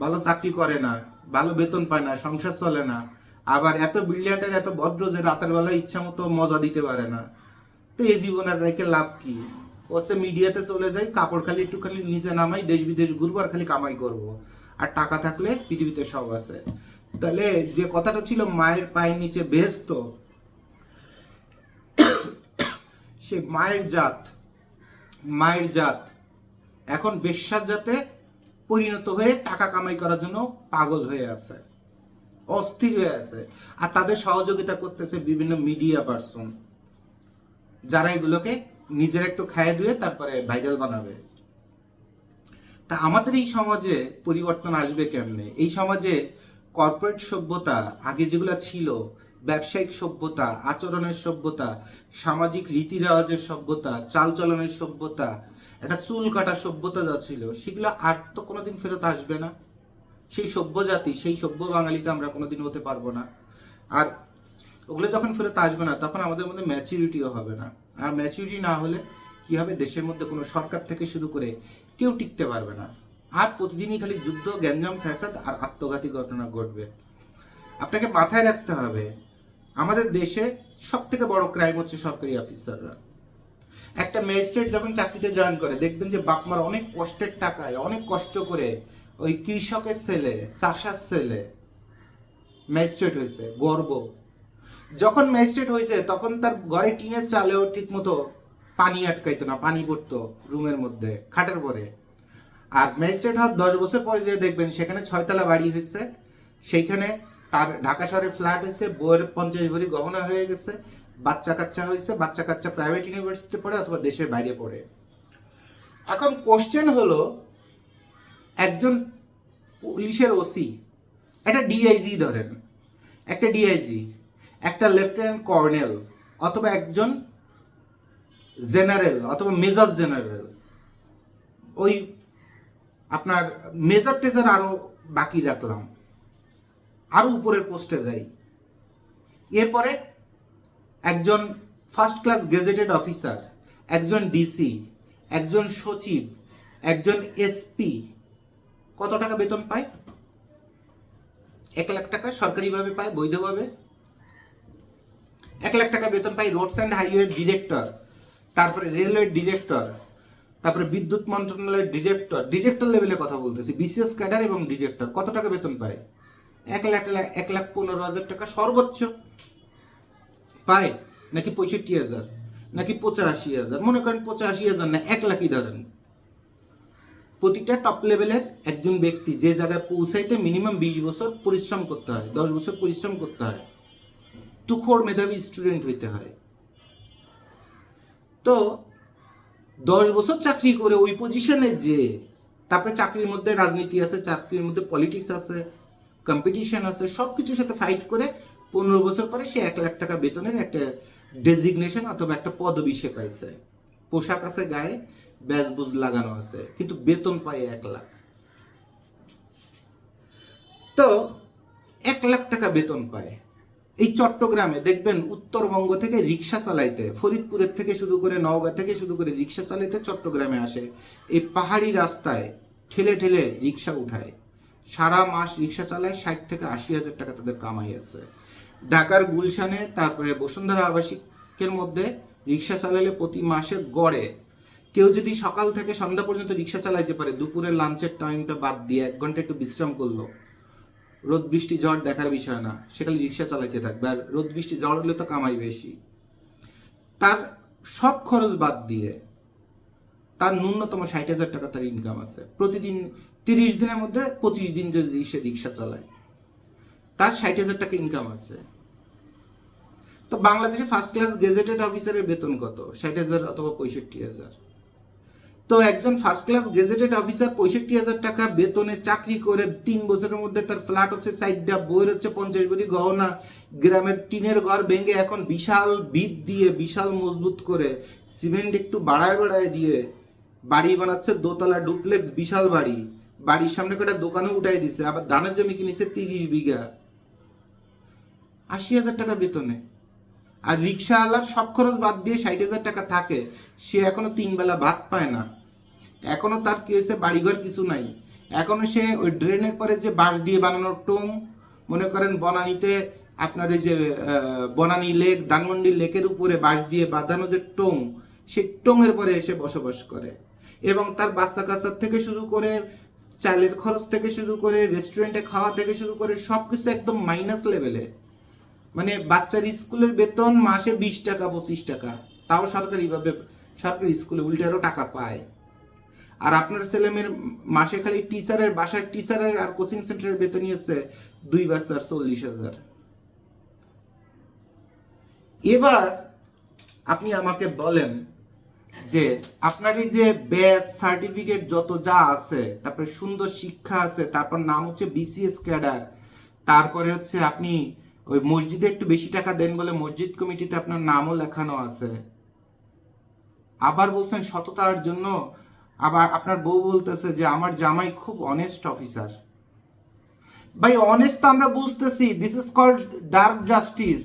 ভালো চাকরি করে না, ভালো বেতন পায় না, সংসার চলে না, আবার এত ব্রিলিয়ান্টের এত ভদ্র যে রাতের বেলা ইচ্ছা মতো মজা দিতে পারে না। তো এই জীবন আর রেখে লাভ কি? ওসে মিডিয়াতে চলে যাই, কাপড় খালি একটু খালি নিচে নামাই, দেশ বিদেশ ঘুরবো আর খালি কামাই করব, আর টাকা থাকলে পৃথিবীতে সব আছে। তাহলে যে কথাটা ছিল মায়ের পায়ের নিচে বেহেশত, সে মায়ের জাত এখন বেশ্যার জাতে পরিণত হয়ে টাকা কামাই করার জন্য পাগল হয়ে আছে, অস্থির হয়ে আছে। আর তাদের সহযোগিতা করতেছে বিভিন্ন মিডিয়া পার্সন, যারা এগুলোকে নিজের একটু খাইয়ে ধুয়ে তারপরে ভাইরাল বানাবে। তা আমাদের এই সমাজে পরিবর্তন আসবে কেমনে? এই সমাজে কর্পোরেট সভ্যতা আগে যেগুলো ছিল, ব্যবসায়িক সভ্যতা, আচরণের সভ্যতা, সামাজিক রীতি রেওয়াজের সভ্যতা, চালচলনের সভ্যতা, একটা চুল কাটা সভ্যতা যা ছিল সেগুলো আর তো কোনোদিন ফেরত আসবে না। সেই সভ্য জাতি, সেই সভ্য বাঙালিতে আমরা কোনোদিন হতে পারবো না। আর ওগুলো যখন ফেরত আসবে না তখন আমাদের মধ্যে ম্যাচুরিটিও হবে না। আর ম্যাচুরিটি না হলে কি হবে, দেশের মধ্যে কোনো সরকার থেকে শুরু করে কেউ টিকতে পারবে না। আর প্রতিদিনই খালি যুদ্ধ, গ্যাঞ্জাম, ফ্যাসাদ আর আত্মঘাতী ঘটনা ঘটবে। আপনাকে মাথায় রাখতে হবে, আমাদের দেশে সব থেকে বড় ক্রাইম হচ্ছে সরকারি অফিসাররা। একটা ম্যাজিস্ট্রেট যখন চাকরিতে জয়েন করে দেখবেন যে বাপমার অনেক কষ্টের টাকায়, অনেক কষ্ট করে ওই কৃষকের ছেলে, চাষার ছেলে ম্যাজিস্ট্রেট হয়েছে, গর্ব। যখন ম্যাজিস্ট্রেট হয়েছে তখন তার ঘরে টিনের চালেও ঠিক মতো পানি আটকাইতো না, পানি পড়তো রুমের মধ্যে, খাটের পরে। আর ম্যাজিস্ট্রেট হওয়ার 10 বছর পরে যে দেখবেন সেখানে 6 তলা বাড়ি হয়েছে, সেইখানে তার ঢাকা শহরে ফ্ল্যাট হয়েছে, বইয়ের 50 ভরি গহনা হয়ে গেছে, বাচ্চা কাচ্চা হয়েছে, বাচ্চা কাচ্চা প্রাইভেট ইউনিভার্সিটিতে পড়ে অথবা দেশের বাইরে পড়ে। এখন কোশ্চেন হলো, একজন পুলিশের ওসি, একটা ডিআইজি ধরেন, একটা ডিআইজি, একটা লেফটেন্যান্ট কর্নেল অথবা একজন জেনারেল অথবা মেজর জেনারেল, ওই আপনার মেজর টেজর আরো বাকি রাখলাম, আরো উপরের পোস্টে যাই, এরপরে একজন ফার্স্ট ক্লাস গেজেটেড অফিসার, একজন ডিসি, একজন সচিব, একজন এসপি কত টাকা বেতন পায়? 1 লাখ টাকা সরকারিভাবে পায়, বৈধভাবে 1 লাখ টাকা বেতন পায়। রোডস অ্যান্ড হাইওয়ে ডিরেক্টর, তারপরে রেলওয়ে ডিরেক্টর, তারপরে বিদ্যুৎ মন্ত্রণালয়ের ডিরেক্টর, ডিরেক্টর লেভেলে কথা বলতেছি, বিসিএস ক্যাডার এবং ডিরেক্টর কত টাকা বেতন পায়? 1,15,000 টাকা সর্বোচ্চ পায়, নাকি 65,000, নাকি 85,000? মনে করেন 85,000 না, 1 লাখই ধরেন। প্রতিটা টপ লেভেলের একজন ব্যক্তি যে জায়গায় পৌঁছাইতে মিনিমাম 20 বছর পরিশ্রম করতে হয়, 10 বছর পরিশ্রম করতে হয়, তুখোড় মেধাবী স্টুডেন্ট হইতে হয়। তো 10 বছর চাকরি করে ওই পজিশনে যে, তারপরে চাকরির মধ্যে রাজনীতি আছে, চাকরির মধ্যে পলিটিক্স আছে, কম্পিটিশন আছে, সব কিছুর সাথে ফাইট করে 15 বছর পরে সে 1 লাখ টাকা বেতনের একটা ডেজিগনেশন অথবা একটা পদবি সে পাইছে, পোশাক আছে গায়ে, ব্যাজবুজ লাগানো আছে, কিন্তু বেতন পায় 1 লাখ। তো 1 লাখ টাকা বেতন পায়। এই চট্টগ্রামে দেখবেন উত্তরবঙ্গ থেকে রিক্সা চালাইতে, ফরিদপুরের থেকে শুরু করে নওগাঁ থেকে শুরু করে রিক্সা চালাইতে চট্টগ্রামে আসে। এই পাহাড়ি রাস্তায় ঠেলে ঠেলে রিক্সা উঠায়, সারা মাস রিক্সা চালায়, 60 থেকে 80,000 টাকা তাদের কামাই আছে। ঢাকার গুলশানে, তারপরে বসুন্ধরা আবাসিকের মধ্যে রিক্সা চালালে প্রতি মাসে গড়ে, কেউ যদি সকাল থেকে সন্ধ্যা পর্যন্ত রিক্সা চালাইতে পারে, দুপুরের লাঞ্চের টাইমটা বাদ দিয়ে 1 ঘন্টা একটু বিশ্রাম করলো, রোদ বৃষ্টি ঝড় দেখার বিষয় না, সেখানে রিক্সা চালাইতে থাকবে। আর রোদ বৃষ্টি ঝড় হলে তো কামাই বেশি। তার সব খরচ বাদ দিয়ে তার ন্যূনতম 60,000 টাকা তার ইনকাম আছে। প্রতিদিন 30 দিনের মধ্যে 25 দিন যদি সে রিক্সা চালায়, তার 60,000 টাকা ইনকাম আছে। তো বাংলাদেশে ফার্স্ট ক্লাস গেজেটেড অফিসারের বেতন কত? 60,000 অথবা 65,000। তো একজন ফার্স্ট ক্লাস গেজেটেড অফিসার 65,000 টাকা বেতনে চাকরি করে 3 বছরের মধ্যে তার ফ্ল্যাট হচ্ছে 4টা, বইয়ের হচ্ছে 50 ভরি গহনা, গ্রামের টিনের ঘর ভেঙে এখন বিশাল ভিত দিয়ে, বিশাল মজবুত করে, সিমেন্ট একটু বাড়ায় বাড়ায় দিয়ে বাড়ি বানাচ্ছে, দোতলা ডুপ্লেক্স বিশাল বাড়ি, বাড়ির সামনে কটা দোকানে উঠাই দিছে, আবার ধানের জমি কিনেছে 30 বিঘা, 80,000 টাকা বেতনে। আর রিক্সাওয়ালার সব খরচ বাদ দিয়ে 60,000 টাকা থাকে, সে এখনো 3 বেলা ভাত পায় না, এখনো তার কি হয়েছে, বাড়িঘর কিছু নাই, এখনো সে ওই ড্রেনের পরে যে বাঁশ দিয়ে বানানো টোং, মনে করেন বনানীতে আপনার এই যে বনানী লেক, ধানমন্ডি লেকের উপরে বাঁশ দিয়ে বাঁধানো যে টোং, সেই টোঙের পরে এসে বসবাস করে। এবং তার বাচ্চা কাচ্চার থেকে শুরু করে, চালের খরচ থেকে শুরু করে, রেস্টুরেন্টে খাওয়া থেকে শুরু করে সবকিছু একদম মাইনাস লেভেলে। মানে বাচ্চার স্কুলের বেতন মাসে 20 টাকা 25 টাকা, তাও সরকারিভাবে, সরকারি স্কুলে উল্টে আরও টাকা পায়। আর আপনার ছেলেমেয়ের মাসে খালি টিচারের, বাসার টিচারের আর কোচিং সেন্টারের বেতনই হচ্ছে 2 বাচ্চার 40,000। এবার আপনি আমাকে বলেন যে আপনার এই যে ব্যাচ সার্টিফিকেট যত যা আছে, তারপরে সুন্দর শিক্ষা আছে, তারপর নাম হচ্ছে বিসিএস ক্যাডার, তারপরে হচ্ছে আপনি ওই মসজিদে একটু বেশি টাকা দেন বলে মসজিদ কমিটিতে আপনার নামও লেখানো আছে, আবার বলছেন সততার জন্য আবার আপনার বউ বলতেছে যে আমার জামাই খুব অনেস্ট অফিসার। ভাই অনেস্ট তো আমরা বুঝতেছি, this is called dark justice.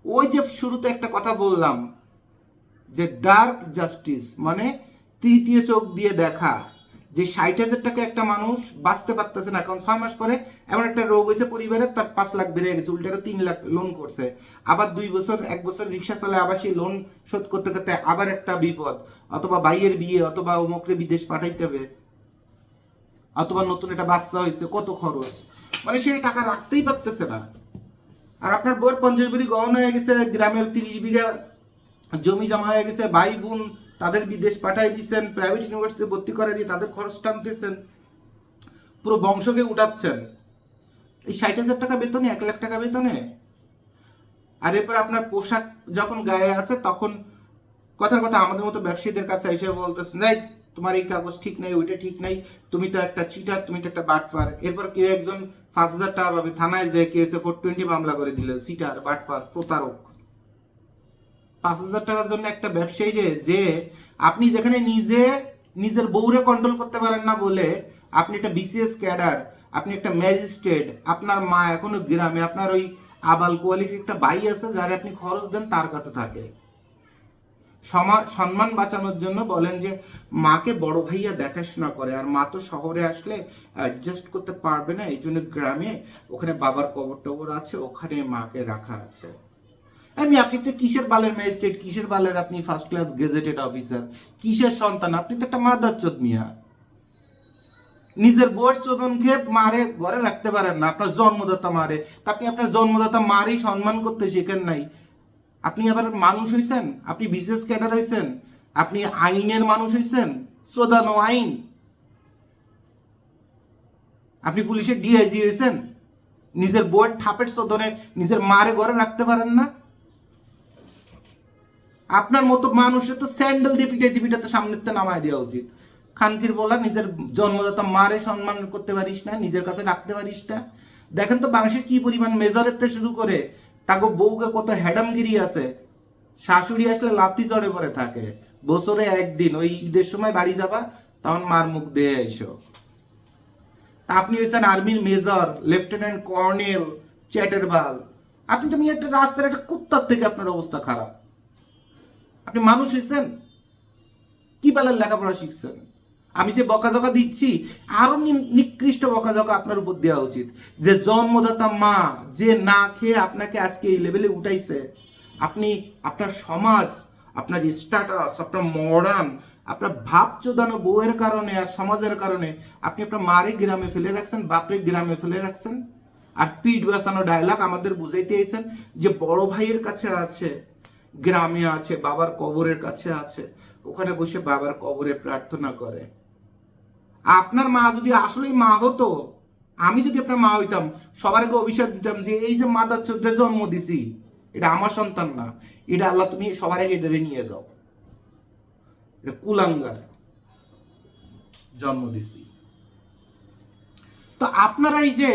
ওই যে শুরুতে একটা কথা বললাম যে ডার্ক জাস্টিস মানে তৃতীয় চোখ দিয়ে দেখা, যে 60,000 টাকা একটা মানুষ বাঁচতে পারতেছে না, কারণ 6 মাস পরে এমন একটা রোগ হয়েছে পরিবারের, তার 5 লাখ বেড়ে গেছে, উল্টাটা 3 লাখ লোন করছে, আবার 2 বছর 1 বছর রিক্সা চালায়, আবার সেই লোন শোধ করতে করতে আবার একটা বিপদ, অথবা ভাইয়ের বিয়ে, অথবা অমুকরে বিদেশ পাঠাইতে হবে, অথবা নতুন একটা বাচ্চা হয়েছে, কত খরচ, মানে সেই টাকা রাখতেই পারতেছে না। আর আপনার বউয়ের 50 বিঘি গহন হয়ে গেছে, গ্রামের 30 বিঘা জমি জমা হয়ে গেছে, ভাই বোন তাদের বিদেশ পাঠাই দিচ্ছেন, প্রাইভেট ইউনিভার্সিটি ভর্তি করে দিয়ে তাদের খরচ টানতেছেন, পুরো বংশকে উঠাচ্ছেন এই 60,000 টাকা বেতনে, 1 লাখ টাকা বেতনে। আর এরপর আপনার পোশাক যখন গায়ে আছে তখন কথার কথা আমাদের মতো ব্যবসায়ীদের কাছে এসে বলতেছেন, নাই তোমার এই কাগজ ঠিক নাই, ওইটা ঠিক নাই, তুমি তো একটা চিটার, তুমি তো একটা বাটপার। এরপর কেউ একজন 5,000 টাকা পাবে, থানায় যে কেসে 420 মামলা করে দিল, চিটার, বাটপার, প্রতারক। 5,000 টাকার জন্য একটা ব্যবসায়ী যে আপনি যেখানে নিজের বউরে কন্ট্রোল করতে পারেন না বলে আপনি একটা বিসিএস ক্যাডার, আপনি একটা ম্যাজিস্ট্রেট, আপনার মা এখনো গ্রামে, আপনার ওই আবাল কোয়ালিটির একটা ভাই আছে যারা আপনি খরচ দেন তার কাছে থাকে। সম্মান বাঁচানোর জন্য বলেন যে মাকে বড় ভাইয়া দেখাশোনা করে, আর মা তো শহরে আসলে অ্যাডজাস্ট করতে পারবে না, এই জন্য গ্রামে ওখানে বাবার কবর টবর আছে, ওখানে মাকে রাখা আছে। আপনি তো কিসের বালের ম্যাজিস্ট্রেট, কিসের বালের আপনি ফার্স্ট ক্লাস গেজেটেড অফিসার, কিসের সন্তান? আপনি তো একটা মাদার চোদ মিয়া। নিজের বউয়ের চোদন খেয়ে মারে ঘরে রাখতে পারেন না, আপনার জন্মদাতা মারে, তা আপনি আপনার জন্মদাতা মারেই সম্মান করতে শেখেন নাই। আপনি আবার মানুষ হইছেন, আপনি বিশেষ ক্যাডার হইছেন, আপনি আইনের মানুষ হইছেন, চোদানো আইন। আপনি পুলিশের ডিআইজি হইছেন, নিজের বউয়ের ঠাপের চোদনে নিজের মারে ঘরে রাখতে পারেন না। আপনার মতো মানুষের তো স্যান্ডেল দিয়ে পিটাইতে সামনেতে নামায় দেওয়া উচিত। খানকির বলা, নিজের জন্মদাতা মারে সম্মান করতে পারিস না, নিজের কাছে রাখতে পারিস না। দেখেন তো বাংলাদেশে কি পরিমাণ মেজরের থেকে শুরু করে তাকে বউকে কত হ্যাডামগিরি আছে। শাশুড়ি আসলে লাথি চড়ে পড়ে থাকে, বছরে একদিন ওই ঈদের সময় বাড়ি যাবা, তখন মার মুখ দিয়ে এসো। আপনি হয়েছেন আর্মির মেজর, লেফটেন্যান্ট কর্নেল, চ্যাটের বাল। আপনি তো একটা রাস্তার একটা কুত্তার থেকে আপনার অবস্থা খারাপ। আপনি মানুষ হয়েছেন? কি বেলার লেখাপড়া শিখছেন? আমি যে বকাঝকা দিচ্ছি, আরো নিকৃষ্ট বকাঝকা আপনার উপর দেওয়া উচিত। যে জন্মদাতা মা যে না খেয়ে আপনাকে আজকে এই লেভেলে উঠাইছে, আপনি আপনার সমাজ, আপনার স্ট্যাটাস, আপনার মডার্ন, আপনার ভাব চোদানো বউয়ের কারণে আর সমাজের কারণে আপনি আপনার মারে গ্রামে ফেলে রাখছেন, বাপরে গ্রামে ফেলে রাখছেন। আর পিঠ বাঁচানো ডায়লগ আমাদের বুঝাইতে আইছেন যে বড় ভাইয়ের কাছে আছে, গ্রামে আছে, বাবার কবরের কাছে আছে, ওখানে বসে বাবার কবরে প্রার্থনা করে। আপনার মা যদি আসলেই মা হতো, আমি যদি আপনার মা হইতাম, সবার আগে অভিশাপ দিতাম যে এই যে মাদার চোদ্দে জন্ম দিছি, এটা আমার সন্তান না, এটা আল্লাহ তুমি সবার আগে ডেরে নিয়ে যাও, এটা কুলাঙ্গার জন্ম দিছি। তো আপনারা এই যে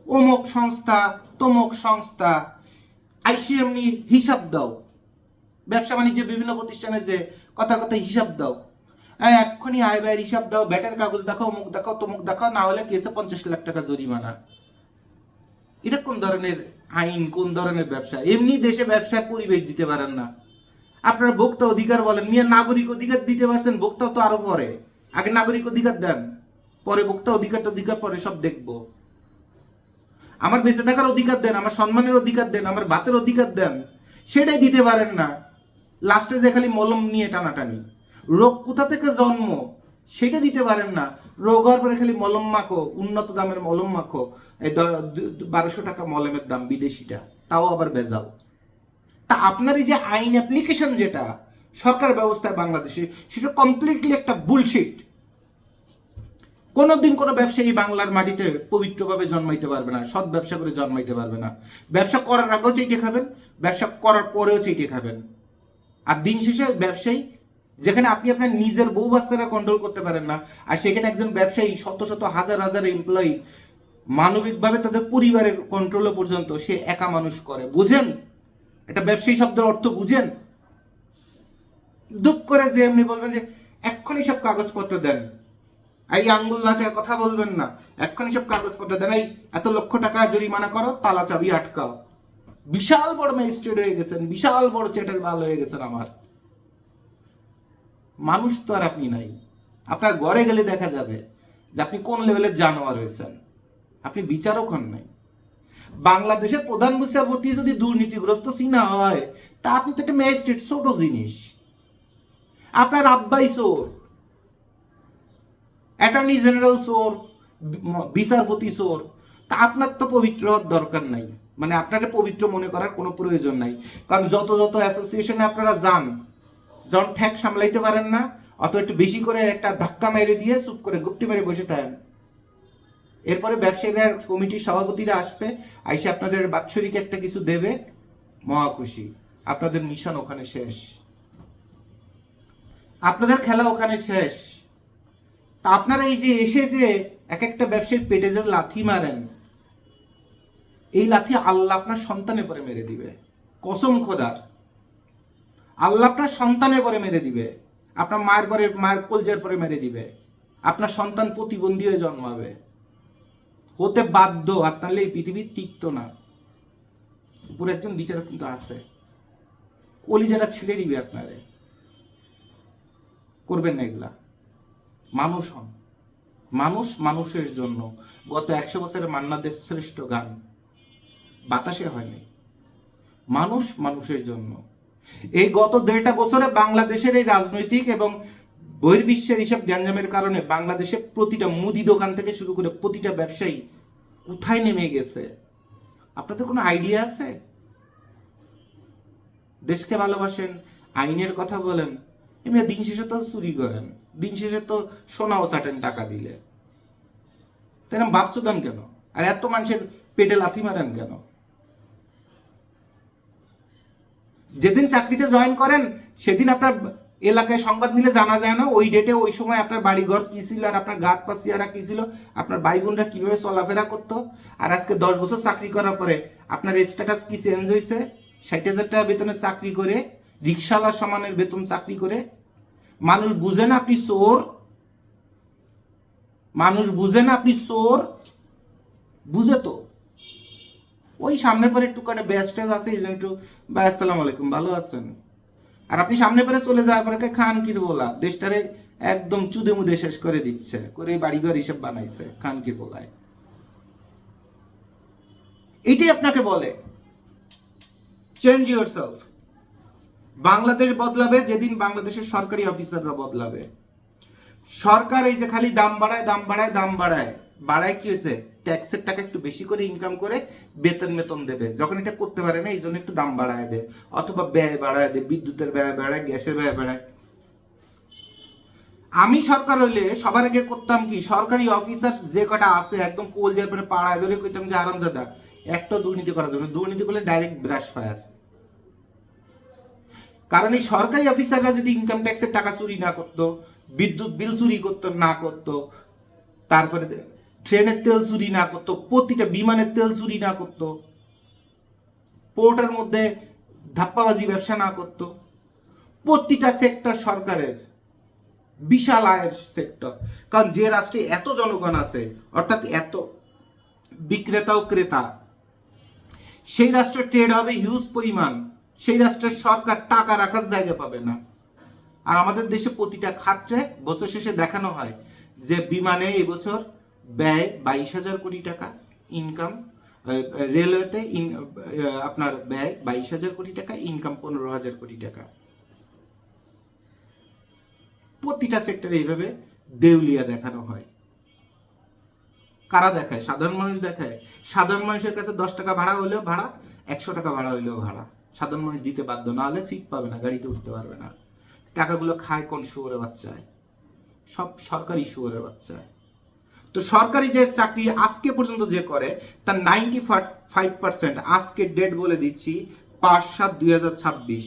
অমুক সংস্থা তমুক সংস্থা আইসি এমনি হিসাব দাও, ব্যবসা বাণিজ্যের বিভিন্ন প্রতিষ্ঠানে যে কথার কথা হিসাব দাও, এক্ষুনি আয় ব্যয়ের হিসাব দাও, ব্যাটার কাগজ দেখাও, অমুক দেখাও, তমুক দেখাও, না হলে কেসে 50 লাখ টাকা জরিমানা। এটা কোন ধরনের আইন, কোন ধরনের ব্যবসা? এমনি দেশে ব্যবসার পরিবেশ দিতে পারেন না। আপনারা ভোক্তা অধিকার বলেন, নিয়ে নাগরিক অধিকার দিতে পারছেন, ভোক্তা তো আরো পরে। আগে নাগরিক অধিকার দেন, পরে ভোক্তা অধিকার পরে সব দেখবো। আমার বেঁচে থাকার অধিকার দেন, আমার সম্মানের অধিকার দেন, আমার ভাতের অধিকার দেন, সেটাই দিতে পারেন না। লাস্টে যে খালি মলম নিয়ে টানাটানি, রোগ কোথা থেকে জন্ম সেটা দিতে পারেন না। রোগ হওয়ার পরে খালি মলম মাখো, উন্নত দামের মলম মাখো, এই 1200 টাকা মলমের দাম বিদেশিটা, তাও আবার ভেজাল। তা আপনার এই যে আইন অ্যাপ্লিকেশন যেটা সরকার ব্যবস্থায় বাংলাদেশে, সেটা কমপ্লিটলি একটা বুলশিট। কোনোদিন কোনো ব্যবসায়ী বাংলার মাটিতে পবিত্রভাবে জন্মাইতে পারবে না, সৎ ব্যবসা করে জন্মাইতে পারবে না। ব্যবসা করার আগেও চেটে খাবেন, ব্যবসা করার পরেও চেটে খাবেন। আর দিন শেষে ব্যবসায়ী, যেখানে আপনি আপনার নিজের বউ বাচ্চারা কন্ট্রোল করতে পারেন না, আর সেখানে একজন ব্যবসায়ী শত শত হাজার হাজার এমপ্লয়ি মানবিকভাবে তাদের পরিবারের কন্ট্রোলে পর্যন্ত সে একা মানুষ করে। বুঝেন এটা ব্যবসায়ী শব্দের অর্থ? বুঝেন? দুঃখ করে যে এমনি বলবেন যে এক্ষুনি সব কাগজপত্র দেন। এই আঙ্গুল নাচায় কথা বলবেন না, এক্ষুনি সব কাগজপত্র দেন। এই এত লক্ষ টাকা জরিমানা করো, তালা চাবি আটকাও। বিশাল বড় ম্যাজিস্ট্রেট হয়ে গেছেন, বিশাল বড় চেটের বাল হয়ে গেছেন আমার। মানুষ তো আর আপনি নাই। আপনার ঘরে গেলে দেখা যাবে যে আপনি কোন লেভেলের জানোয়ার হয়েছেন। আপনি বিচারক হন নাই। বাংলাদেশের প্রধান বিচারপতি যদি দুর্নীতিগ্রস্ত চিনা হয়, তা আপনি তো একটা ম্যাজিস্ট্রেট, ছোট জিনিস। আপনার আব্বাই চোর, অ্যাটর্নি জেনারেল চোর, বিচারপতি চোর, তা আপনার তো পবিত্র হওয়ার দরকার নাই। মানে আপনাকে পবিত্র মনে করার কোনো প্রয়োজন নাই। কারণ যত যত অ্যাসোসিয়েশনে আপনারা যান, যখন ঠ্যাক সামলাইতে পারেন না, অত একটু বেশি করে একটা ধাক্কা মেরে দিয়ে চুপ করে গুপ্তি মেরে বসে থাকেন। এরপরে ব্যবসায়ীরা কমিটির সভাপতিরা আসবে, আইসে আপনাদের বাৎসরিক একটা কিছু দেবে, মহা খুশি। আপনাদের মিশন ওখানে শেষ, আপনাদের খেলা ওখানে শেষ। তা আপনারা এই যে এসে যে এক একটা ব্যবসায়ীর পেটে যে লাথি মারেন, এই লাথি আল্লাহ আপনার সন্তানের পরে মেরে দিবে। কসম খোদার, আল্লাহ আপনার সন্তানের পরে মেরে দিবে, আপনার মায়ের পরে, মায়ের কলজার পরে মেরে দিবে। আপনার সন্তান প্রতিবন্ধী হয়ে জন্মাবে, হতে বাধ্য। আর তাহলে এই পৃথিবী টিকতো না। উপরে একজন বিচারক কিন্তু আছে, কলিজাটা ছেড়ে দিবে আপনারে। করবেন না এগুলা। মানুষ হন, মানুষ মানুষের জন্য। গত 100 বছরের মান্না দেশ শ্রেষ্ঠ গান বাতাসে হয়নি, মানুষ মানুষের জন্য। এই গত 1.5 বছরে বাংলাদেশের এই রাজনৈতিক এবং বহির্বিশ্বের এইসব গ্যাঞ্জামের কারণে বাংলাদেশের প্রতিটা মুদি দোকান থেকে শুরু করে প্রতিটা ব্যবসায়ী কোথায় নেমে গেছে। আপনাদের কোনো আইডিয়া আছে? দেশকে ভালোবাসেন, আইনের কথা বলেন, এমনি দিন শেষে তো চুরি করেন, দিন শেষে তো সোনাও চাটেন টাকা দিলে। তাই না? ভাবছুদান কেন? আর এত মানুষের পেটে লাথি মারেন কেন? যেদিন চাকরিতে জয়েন করেন সেদিন আপনার এলাকায় সংবাদ নিলে জানা যায় না ওই ডেটে ওই সময় আপনার বাড়িঘর কি ছিল, আর আপনার গাত পাশিয়ারা কি ছিল, আপনার ভাই বোনরা কিভাবে চলাফেরা করতো। আর আজকে 10 বছর চাকরি করার পরে আপনার স্ট্যাটাস কি চেঞ্জ হয়েছে? 60,000 টাকা বেতনের চাকরি করে, রিক্সাওয়ালার সমানের বেতন চাকরি করে। মানুষ বুঝে না আপনি চোর, মানুষ বুঝে না আপনি চোর। বুঝে তো ওই সামনে পরে একটু করে ব্যাস্টেজ আছে, এই জন্য একটু ভাই আসসালামু আলাইকুম, ভালো আছেন। আর আপনি সামনে পরে চলে যাওয়ার পরে খান কির বলা, দেশটারে একদম চুদে মুদে শেষ করে দিচ্ছে, করে বাড়িঘর হিসেব বানাইছে খান কির বলায়। এটাই আপনাকে বলে চেঞ্জ ইউরসেলফ। বাংলাদেশ বদলাবে যেদিন বাংলাদেশের সরকারি অফিসাররা বদলাবে। সরকার এই যে খালি দাম বাড়ায় দাম বাড়ায় দাম বাড়ায়, বাড়ায় কি হয়েছে? ট্যাক্সের টাকা একটু বেশি করে ইনকাম করে বেতন দেবে, যখন এটা করতে পারে না এই জন্য একটু দাম বাড়ায় দেয়, অথবা ব্যয় বাড়ায় দেয়, বিদ্যুতের ব্যয় বাড়ায়, গ্যাসের ব্যয় বাড়ায়। আমি সরকার হইলে সবার আগে করতাম কি, সরকারি অফিসার যে কটা আছে একদম কোল যায় পরে পাড়ায় ধরে কইতাম যে আরামজাদা একটা দুর্নীতি করার জন্য, দুর্নীতি করলে ডাইরেক্ট ব্রাশ ফায়ার। কারণ এই সরকারি অফিসাররা যদি ইনকাম ট্যাক্সের টাকা চুরি না করতো, বিদ্যুৎ বিল চুরি করতো না করতো, তারপরে ট্রেনের তেল চুরি না করতো, প্রতিটা বিমানের তেল চুরি না করতো, পোর্টের মধ্যে ধাপ্পাবাজি ব্যবসা না করতো, প্রতিটা সেক্টর সরকারের বিশাল আয়ের সেক্টর। কারণ যে রাষ্ট্রে এত জনগণ আছে, অর্থাৎ এত বিক্রেতা ও ক্রেতা, সেই রাষ্ট্রে ট্রেড হবে হিউজ পরিমাণ, সেই রাষ্ট্রের সরকার টাকা রাখার জায়গা পাবে না। আর আমাদের দেশে প্রতিটা খাতে বছর শেষে দেখানো হয় যে বিমানে এবছর ব্যয় 22,000 কোটি টাকা, ইনকাম রেলওয়েতে আপনার ব্যয় 22,000 কোটি টাকা, ইনকাম 15,000 কোটি টাকা। প্রতিটা সেক্টরে এইভাবে দেউলিয়া দেখানো হয়। কারা দেখায়? সাধারণ মানুষ দেখায়। সাধারণ মানুষের কাছে 10 টাকা ভাড়া হইলেও ভাড়া, 100 টাকা ভাড়া হইলেও ভাড়া সাধারণ মানুষ দিতে বাধ্য, না হলে সিট পাবে না, গাড়িতে উঠতে পারবে না। টাকাগুলো খায় কোন শুয়োরের বাচ্চায়? সব সরকারি শুয়োরের বাচ্চায়। তো সরকারি যে চাকরি আজকে পর্যন্ত যে করে তার 95% আজকে ডেট বলে দিচ্ছি 5/7/2026।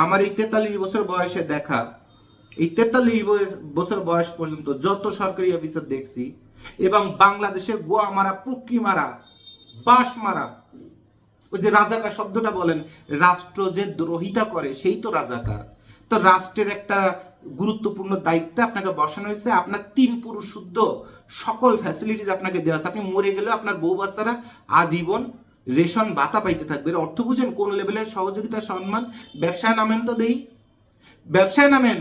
আমার এই 43 বছর বয়সে দেখা, এই 43 বছর বয়স পর্যন্ত যত সরকারি অফিসার দেখছি, এবং বাংলাদেশের গোয়া মারা, পুক্কি মারা, বাঁশ মারা, ওই যে রাজাকার শব্দটা বলেন, রাষ্ট্র যে দ্রোহিতা করে সেই তো রাজাকার। তো রাষ্ট্রের একটা গুরুত্বপূর্ণ দায়িত্বে আপনাকে বসানো হয়েছে। আপনার 3 পুরুষ শুদ্ধ সকল ফ্যাসিলিটিস আপনাকে দেওয়া আছে। আপনি মরে গেলেও আপনার বউ বাচ্চারা আজীবন রেশন ভাতা পাইতে থাকবে। এর অর্থ বুঝেন কোন লেভেলের সহযোগিতা সম্মান? ব্যবসায় নামেন তো দেই, ব্যবসায় নামেন,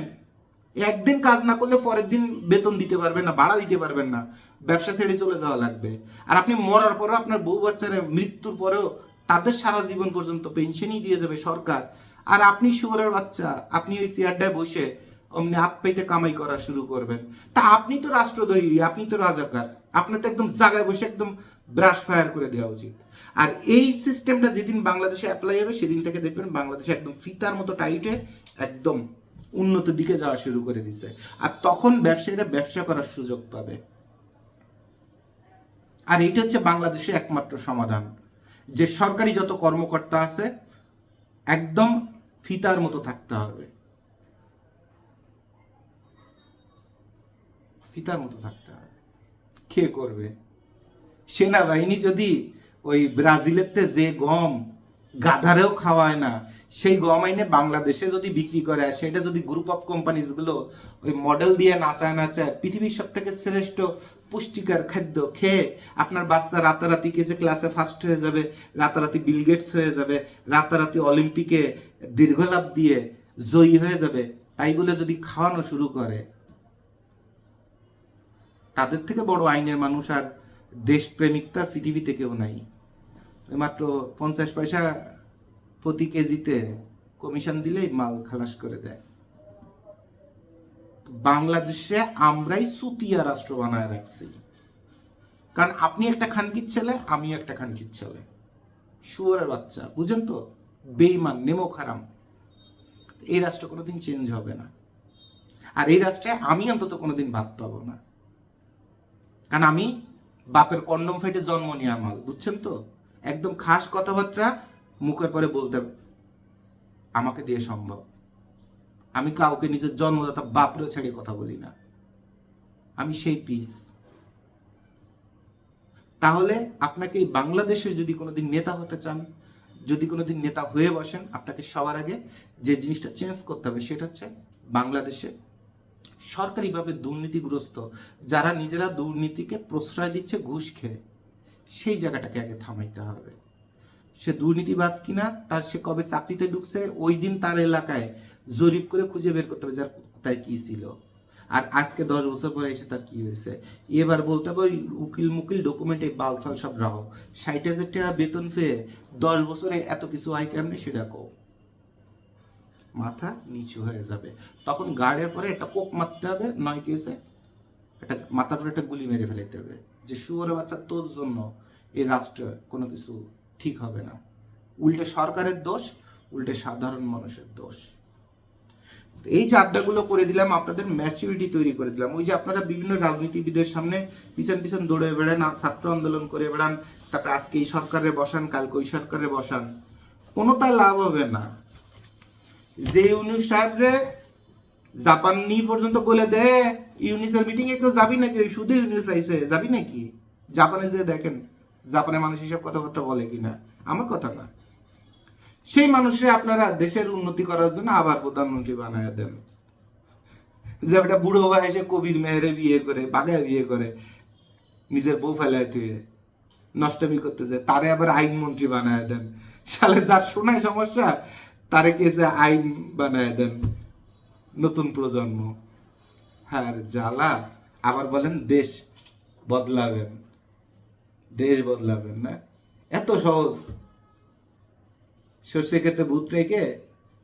একদিন কাজ না করলে পরের দিন বেতন দিতে পারবেন না, ভাড়া দিতে পারবেন না, ব্যবসা ছেড়ে চলে যাওয়া লাগবে। আর আপনি মরার পরেও আপনার বউ বাচ্চারা মৃত্যুর পরেও তাদের সারা জীবন পর্যন্ত পেনশনই দিয়ে যাবে সরকার। আর আপনি শুয়োরের বাচ্চা, আপনি ওই চেয়ারটায় বসে অমনি হাত পাইতে কামাই করা শুরু করবেন। তা আপনি তো রাষ্ট্রদ্রোহী, আপনি তো রাজাকার, আপনার তো একদম জায়গায় বসে একদম ব্রাশ ফায়ার করে দেওয়া উচিত। আর এই সিস্টেমটা যেদিন বাংলাদেশে অ্যাপ্লাই হবে সেদিন থেকে দেখবেন বাংলাদেশে একদম ফিতার মতো টাইটে একদম উন্নতির দিকে যাওয়া শুরু করে দিছে। আর তখন ব্যবসায়ীরা ব্যবসা করার সুযোগ পাবে। আর এইটা হচ্ছে বাংলাদেশের একমাত্র সমাধান, যে সরকারি যত কর্মকর্তা আছে একদম ফিতার মতো থাকতে হবে, ফিতার মতো থাকতে হবে। কে করবে? সেনাবাহিনী যদি ওই ব্রাজিলের যে গম গাধারেও খাওয়ায় না, সেই গম আইনে বাংলাদেশে যদি বিক্রি করে, সেটা যদি গ্রুপ অফ কোম্পানিজগুলো ওই মডেল দিয়ে নাচায় নাচায় পৃথিবীর সব থেকে শ্রেষ্ঠ পুষ্টিকর খাদ্য খেয়ে আপনার বাচ্চা রাতারাতি কিছু ক্লাসে ফার্স্ট হয়ে যাবে, রাতারাতি বিল গেটস হয়ে যাবে, রাতারাতি অলিম্পিকে দীর্ঘলাভ দিয়ে জয়ী হয়ে যাবে, তাই বলে যদি খাওয়ানো শুরু করে, তাদের থেকে বড় আইনের মানুষ আর দেশপ্রেমিকতা পৃথিবীতে কেউ নাই। মাত্র 50 পয়সা প্রতি কেজিতে কমিশন দিলেই মাল খালাস করে দেয়। বাংলাদেশে আমরাই সুতিয়া রাষ্ট্র বানায় রাখছি, কারণ আপনি একটা খানকির ছেলে, আমিও একটা খানকির ছেলে, শুয়োরের বাচ্চা, বুঝেন তো? বেঈমান, নেমো খারাম। এই রাষ্ট্র কোনোদিন চেঞ্জ হবে না। আর এই রাষ্ট্রে আমি অন্তত কোনোদিন ভাত পাবো না, কারণ আমি বাপের কন্ডম ফাইটে জন্ম নিয়ে আমাল, বুঝছেন তো? একদম খাস কথাবার্তা মুখের পরে বলতে আমাকে দিয়ে সম্ভব। আমি কাউকে নিজের জন্মদাতা বাপরে ছেড়ে কথা বলি না, আমি সেই পিস। তাহলে আপনাকে এই বাংলাদেশের যদি কোনোদিন নেতা হতে চান, যদি কোনোদিন নেতা হয়ে বসেন, আপনাকে সবার আগে যে জিনিসটা চেঞ্জ করতে হবে সেটা হচ্ছে বাংলাদেশে সরকারিভাবে দুর্নীতিগ্রস্ত যারা নিজেরা দুর্নীতিকে প্রশ্রয় দিচ্ছে ঘুষ খেয়ে, সেই জায়গাটাকে আগে থামাইতে হবে। সে দুর্নীতিবাজ কিনা, তার সে কবে চাকরিতে ঢুকছে, ওই দিন তার এলাকায় জরিপ করে খুঁজে বের করতে হবে যার কোথায় কি ছিল, আর আজকে 10 বছর পরে এসে তার কি হয়েছে। এবার বলতে হবে ওই উকিল মুকিল ডকুমেন্টে বালসাল সব রাখো, 60,000 টাকা বেতন পেয়ে 10 বছরে এত কিছু হয় কেমনি সেটা কও। মাথা নিচু হয়ে যাবে। তখন গার্ডের পরে একটা কোপ মারতে হবে, নয় কেসে একটা মাথার পরে একটা গুলি মেরে ফেলাইতে হবে, যে শুয়োরের বাচ্চা তোর জন্য এই রাষ্ট্রে কোনো কিছু ঠিক হবে না। উল্টে সরকারের দোষ, উল্টে সাধারণ মানুষের দোষ। এই যে আড্ডাগুলো করে দিলাম, আপনাদের ম্যাচুরিটি তৈরি করে দিলাম। ওই যে আপনারা বিভিন্ন রাজনীতিবিদের সামনে পিছন পিছন দৌড়ে বেড়ান, ছাত্র আন্দোলন করে বেড়ান, তারপরে আজকে এই সরকারে বসান, কালকে ওই সরকারে বসান, কোনো তার লাভ হবে না। যে ইউনুস সাহেবরে জাপানি পর্যন্ত বলে দে ইউনিসের মিটিং এ কেউ যাবি নাকি, ওই শুধু ইউনিস আইসে যাবি নাকি? জাপানে যে দেখেন জাপানের মানুষ হিসাব কথাবার্তা বলে কিনা, আমার কথা না। সেই মানুষরা আপনারা দেশের উন্নতি করার জন্য আবার প্রধানমন্ত্রী বানায় দেন। যে একটা বুড়ো ভাই এসে কবির মেহেরে বিয়ে করে, বাগায় বিয়ে করে, নিজের বউ ফেলায় থুয়ে নষ্টমী করতেছে, তারে আবার আইনমন্ত্রী বানায় দেন। সালে যার শোনায় সমস্যা তারে কেসে আইন বানায় দেন নতুন প্রজন্ম। হ্যাঁ জ্বালা। আবার বলেন দেশ বদলাবেন, দেশ বদলাবেন না, এত সহজ। সর্ষে খেতে ভূত রেখে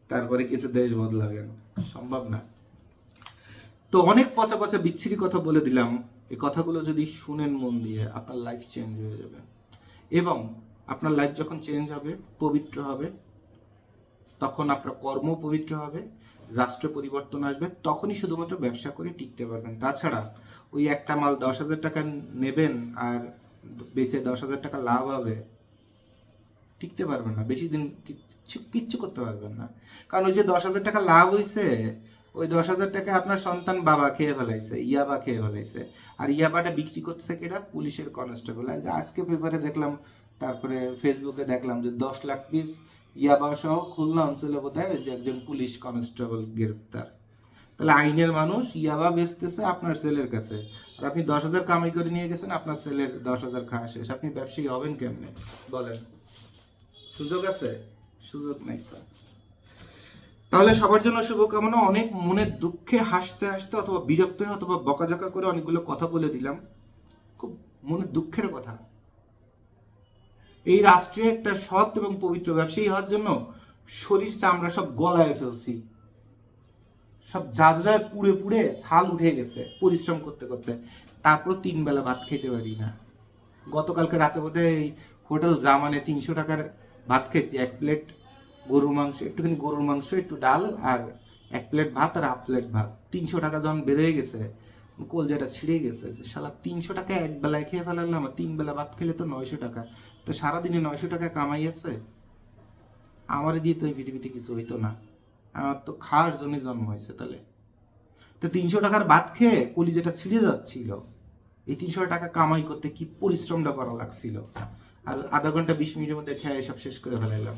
তারপরে কিছু দেশ বদলাবেন, সম্ভব না। তো অনেক পচা পচা বিচ্ছিরি কথা বলে দিলাম। এই কথাগুলো যদি শুনেন মন দিয়ে, আপনার লাইফ চেঞ্জ হয়ে যাবে। এবং আপনার লাইফ যখন চেঞ্জ হবে, পবিত্র হবে, তখন আপনার কর্ম পবিত্র হবে, রাষ্ট্র পরিবর্তন আসবে, তখনই শুধুমাত্র ব্যবসা করে টিকতে পারবেন। তাছাড়া ওই একটা মাল 10,000 টাকা নেবেন আর বেচে 10,000 টাকা লাভ হবে, টিকতে পারবেন না বেশি দিন, কিচ্ছু করতে পারবেন না। কারণ ওই যে 10,000 টাকা লাভ হয়েছে, ওই 10,000 টাকা আপনার সন্তান বাবা খেয়ে ফেলাইছে, ইয়াবা খেয়ে ফেলাইছে। আর ইয়াবাটা বিক্রি করতেছে কেটা? পুলিশের কনস্টেবল। আজকে পেপারে দেখলাম, তারপরে ফেসবুকে দেখলাম যে 10 লাখ পিস ইয়াবা সহ খুলনা অঞ্চলে বোধহয় যে একজন পুলিশ কনস্টেবল গ্রেপ্তার। তাহলে আইনের মানুষ ইয়াবা বেচতেছে আপনার ছেলের কাছে, আর আপনি 10,000 কামাই করে নিয়ে গেছেন, আপনার ছেলের 10,000 খাওয়া শেষ। আপনি ব্যবসায়ী হবেন কেমনে বলেন? সুযোগ আছে? সুযোগ নেই তো। তাহলে সবার জন্য শুভকামনা। অনেক মনের দুঃখে হাসতে হাসতে অথবা বিরক্ত হয়ে অথবা বকাঝকা করে অনেকগুলো কথা বলে দিলাম, খুব মনের দুঃখের কথা। এই রাষ্ট্রে একটা সৎ এবং পবিত্র ব্যবসায়ী হওয়ার জন্য শরীর চামড়া সব গলায় ফেলছি, সব জাজরায় পুড়ে পুড়ে ছাল উঠে গেছে পরিশ্রম করতে করতে, তারপর 3 বেলা ভাত খেতে পারি না। গতকালকে রাতে বোধহয় এই হোটেল জামানে 300 টাকার ভাত খেয়েছি, 1 প্লেট গরুর মাংস, একটুখানি গরুর মাংস, একটু ডাল, আর 1 প্লেট ভাত আর 1 প্লেট ভাত। 300 টাকা যখন বেড়ে গেছে, কলজাটা ছিঁড়ে গেছে যে শালা 300 টাকা এক বেলায় খেয়ে ফেলালাম, 3 বেলা ভাত খেলে তো 900 টাকা। তো সারাদিনে 900 টাকা কামাই আছে, আমার দিয়ে তো এই পৃথিবীতে কিছু হইতো না। আমার তো খাওয়ার জন্য জন্ম হয়েছে। তাহলে তো 300 টাকার ভাত খেয়ে কলিজাটা ছিঁড়ে যাচ্ছিল। এই 300 টাকা কামাই করতে কি পরিশ্রমটা করা লাগছিল, আর আধা ঘন্টা 20 মিনিটের মধ্যে খেয়ে সব শেষ করে ফেলাইলাম।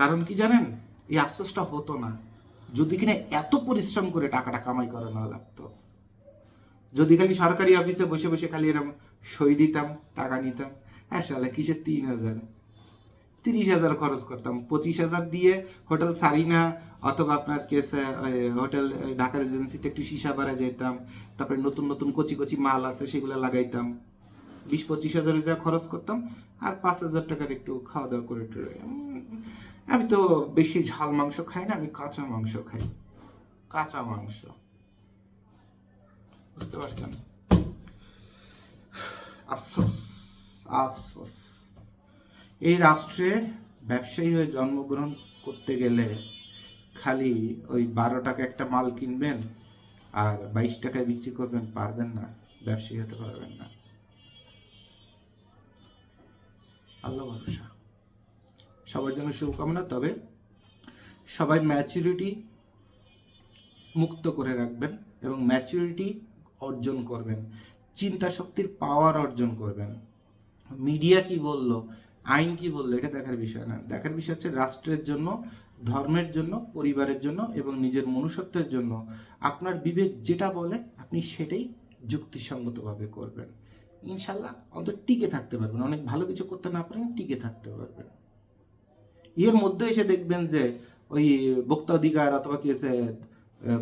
কারণ কি জানেন, এই আফসোসটা হতো না যদি কিনা এত পরিশ্রম করে টাকাটা কামাই করা না লাগতো। যদি খালি সরকারি অফিসে বসে বসে খালি এরকম সই দিতাম, টাকা নিতাম, হ্যাঁ সালে কিসের 3,000, 30,000 খরচ করতাম, 25,000 দিয়ে হোটেল সারিনা অথবা আপনার কেসে হোটেল ঢাকা রেজিডেন্সিতে একটু সীসা বাড়ায় যেতাম, তারপরে নতুন নতুন কচি কচি মাল আছে সেগুলো লাগাইতাম, 20-25,000 যা খরচ করতাম, আর 5,000 টাকার একটু খাওয়া দাওয়া করে আমি তো বেশি ঝাল মাংস খাই না, আমি কাঁচা মাংস খাই, কাঁচা মাংস, বুঝতে পারছেন? আফসোস আফসোস। এই রাষ্ট্রে ব্যবসায়ী হয়ে জন্মগ্রহণ করতে গেলে খালি ওই 12 টাকা একটা মাল কিনবেন আর 22 টাকায় বিক্রি করবেন, পারবেন না, ব্যবসায়ী হতে পারবেন না। আল্লাহ ভরসা। সবার জন্য শুভকামনা। তবে সবাই ম্যাচুরিটি মুক্ত করে রাখবেন এবং ম্যাচুরিটি অর্জন করবেন, চিন্তা শক্তির পাওয়ার অর্জন করবেন। মিডিয়া কি বললো, আইন কি বললো, এটা দেখার বিষয় না। দেখার বিষয় হচ্ছে রাষ্ট্রের জন্য, ধর্মের জন্য, পরিবারের জন্য এবং নিজের মনুষ্যত্বের জন্য আপনার বিবেক যেটা বলে আপনি সেটাই যুক্তিসঙ্গতভাবে করবেন। ইনশাল্লাহ অন্তত টিকে থাকতে পারবেন। অনেক ভালো কিছু করতে না পারেন, টিকে থাকতে পারবেন। এর মধ্যে এসে দেখবেন যে ওই ভোক্তা অধিকার অথবা কি আছে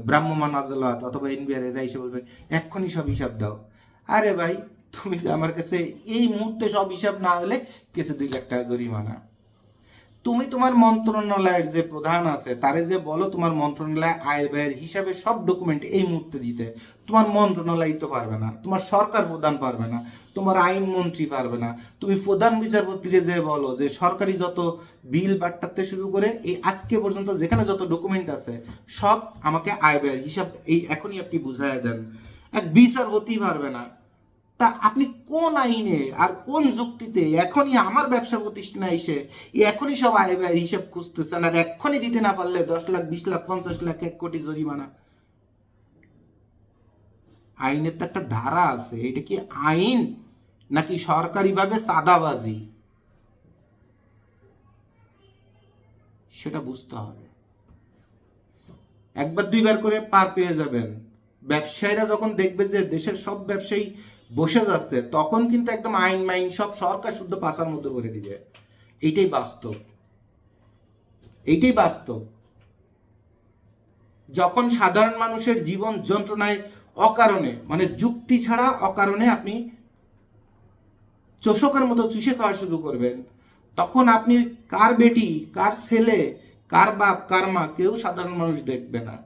ভ্রাম্যমাণ আদালত অথবা এনবিআর এরা এসে বলবে এক্ষুনি সব হিসাব দাও। আরে ভাই, তুমি যে আমার কাছে এই মুহূর্তে সব হিসাব না হলে কেসে 2 লাখ টাকা জরিমানা। তুমি তোমার মন্ত্রণালয়ের যে প্রধান আছে তারে যে বলো তোমার মন্ত্রণালয় আয় ব্যয়ের হিসাবে সব ডকুমেন্ট এই মুহূর্তে দিতে, তোমার মন্ত্রণালয় তো পারবে না, তোমার সরকার প্রধান পারবে না, তোমার আইন মন্ত্রী পারবে না। তুমি প্রধান বিচারপতিরে যে বলো যে সরকারি যত বিল বাট্টাতে শুরু করে এই আজকে পর্যন্ত যেখানে যত ডকুমেন্ট আছে সব আমাকে আয় ব্যয়ের হিসাব এই এখনই আপনি বুঝাইয়া দেন, এক বিচারপতি পারবে না। তা আপনি কোন আইনে আর কোন যুক্তিতে এখনই আমার ব্যবসা প্রতিষ্ঠানে এসে এখনই সব আয় ব্যয় হিসাব খুঁজতেছেন, আর এখনই দিতে না পারলে 10 লাখ, 20 লাখ, 50 লাখ, 1 কোটি জরিমানা? আইনের তো একটা ধারা আছে। এটা কি আইন নাকি সরকারিভাবে চাঁদাবাজি, সেটা বুঝতে হবে। 1-2 বার করে পার পেয়ে যাবেন। ব্যবসায়ীরা যখন দেখবে যে দেশের সব ব্যবসায়ী বসে যাচ্ছে, তখন কিন্তু একদম আইন মাইন সব সরকার শুদ্ধ পাশার মধ্যে ভরে দিবে। এইটাই বাস্তব, এইটাই বাস্তব। যখন সাধারণ মানুষের জীবন যন্ত্রণায় অকারণে, মানে যুক্তি ছাড়া অকারণে আপনি চোষকের মতো চুষে খাওয়া শুরু করবেন, তখন আপনি কার বেটি, কার ছেলে, কার বাপ, কার মা, কেউ সাধারণ মানুষ দেখবে না।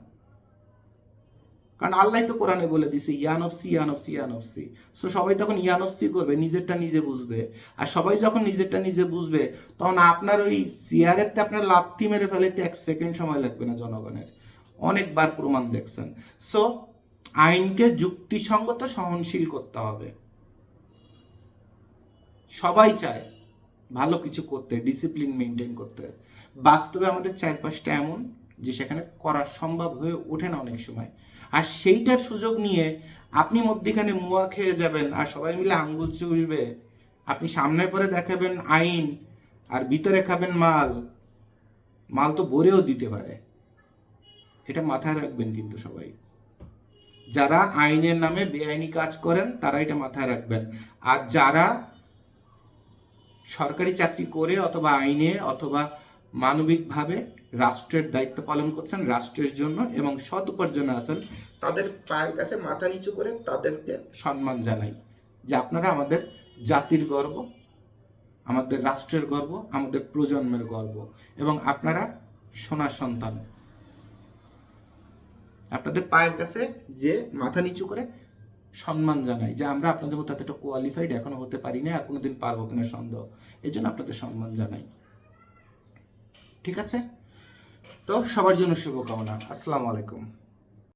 কারণ আল্লাহ তো কোরআনে বলে দিছে ইয়ানফসি ইয়ানফসি ইয়ানফসি। সো সবাই তখন ইয়ানফসি করবে, নিজেরটা নিজে বুঝবে। আর সবাই যখন নিজেরটা নিজে বুঝবে, তখন আপনার ওই চেয়ারেতে আপনার লাথি মেরে ফেলাইতে 1 সেকেন্ড সময় লাগবে না জনগণের। অনেকবার প্রমাণ দেখছেন। সো আইনকে যুক্তিসঙ্গত, সহনশীল করতে হবে। সবাই চায় ভালো কিছু করতে, ডিসিপ্লিন মেনটেন করতে। বাস্তবে আমাদের চারপাশটা এমন যে সেখানে করা সম্ভব হয়ে ওঠে না অনেক সময়। আর সেইটার সুযোগ নিয়ে আপনি মধ্যখানে মুয়া খেয়ে যাবেন আর সবাই মিলে আঙ্গুল চুষবে। আপনি সামনে পরে দেখাবেন আইন আর ভিতরে খাবেন মাল। মাল তো ভরেও দিতে পারে। এটা মাথায় রাখবেন কিন্তু সবাই। যারা আইনের নামে বেআইনি কাজ করেন তারা এটা মাথায় রাখবেন। আর যারা সরকারি চাকরি করে অথবা আইনে অথবা মানবিকভাবে রাষ্ট্রের দায়িত্ব পালন করছেন রাষ্ট্রের জন্য এবং সৎ উপার্জনে আছেন, তাদের পায়ের কাছে মাথা নিচু করে তাদেরকে সম্মান জানাই যে আপনারা আমাদের জাতির গর্ব, আমাদের রাষ্ট্রের গর্ব, আমাদের প্রজন্মের গর্ব, এবং আপনারা সোনার সন্তান। আপনাদের পায়ের কাছে যে মাথা নিচু করে সম্মান জানাই যে আমরা আপনাদের মতো এতটা কোয়ালিফাইড এখনো হতে পারি না, আর কোনোদিন পারবো কিনা সন্দেহ, এই জন্য আপনাদের সম্মান জানাই। ঠিক আছে, তো সবার জন্য শুভকামনা। আসসালামু আলাইকুম।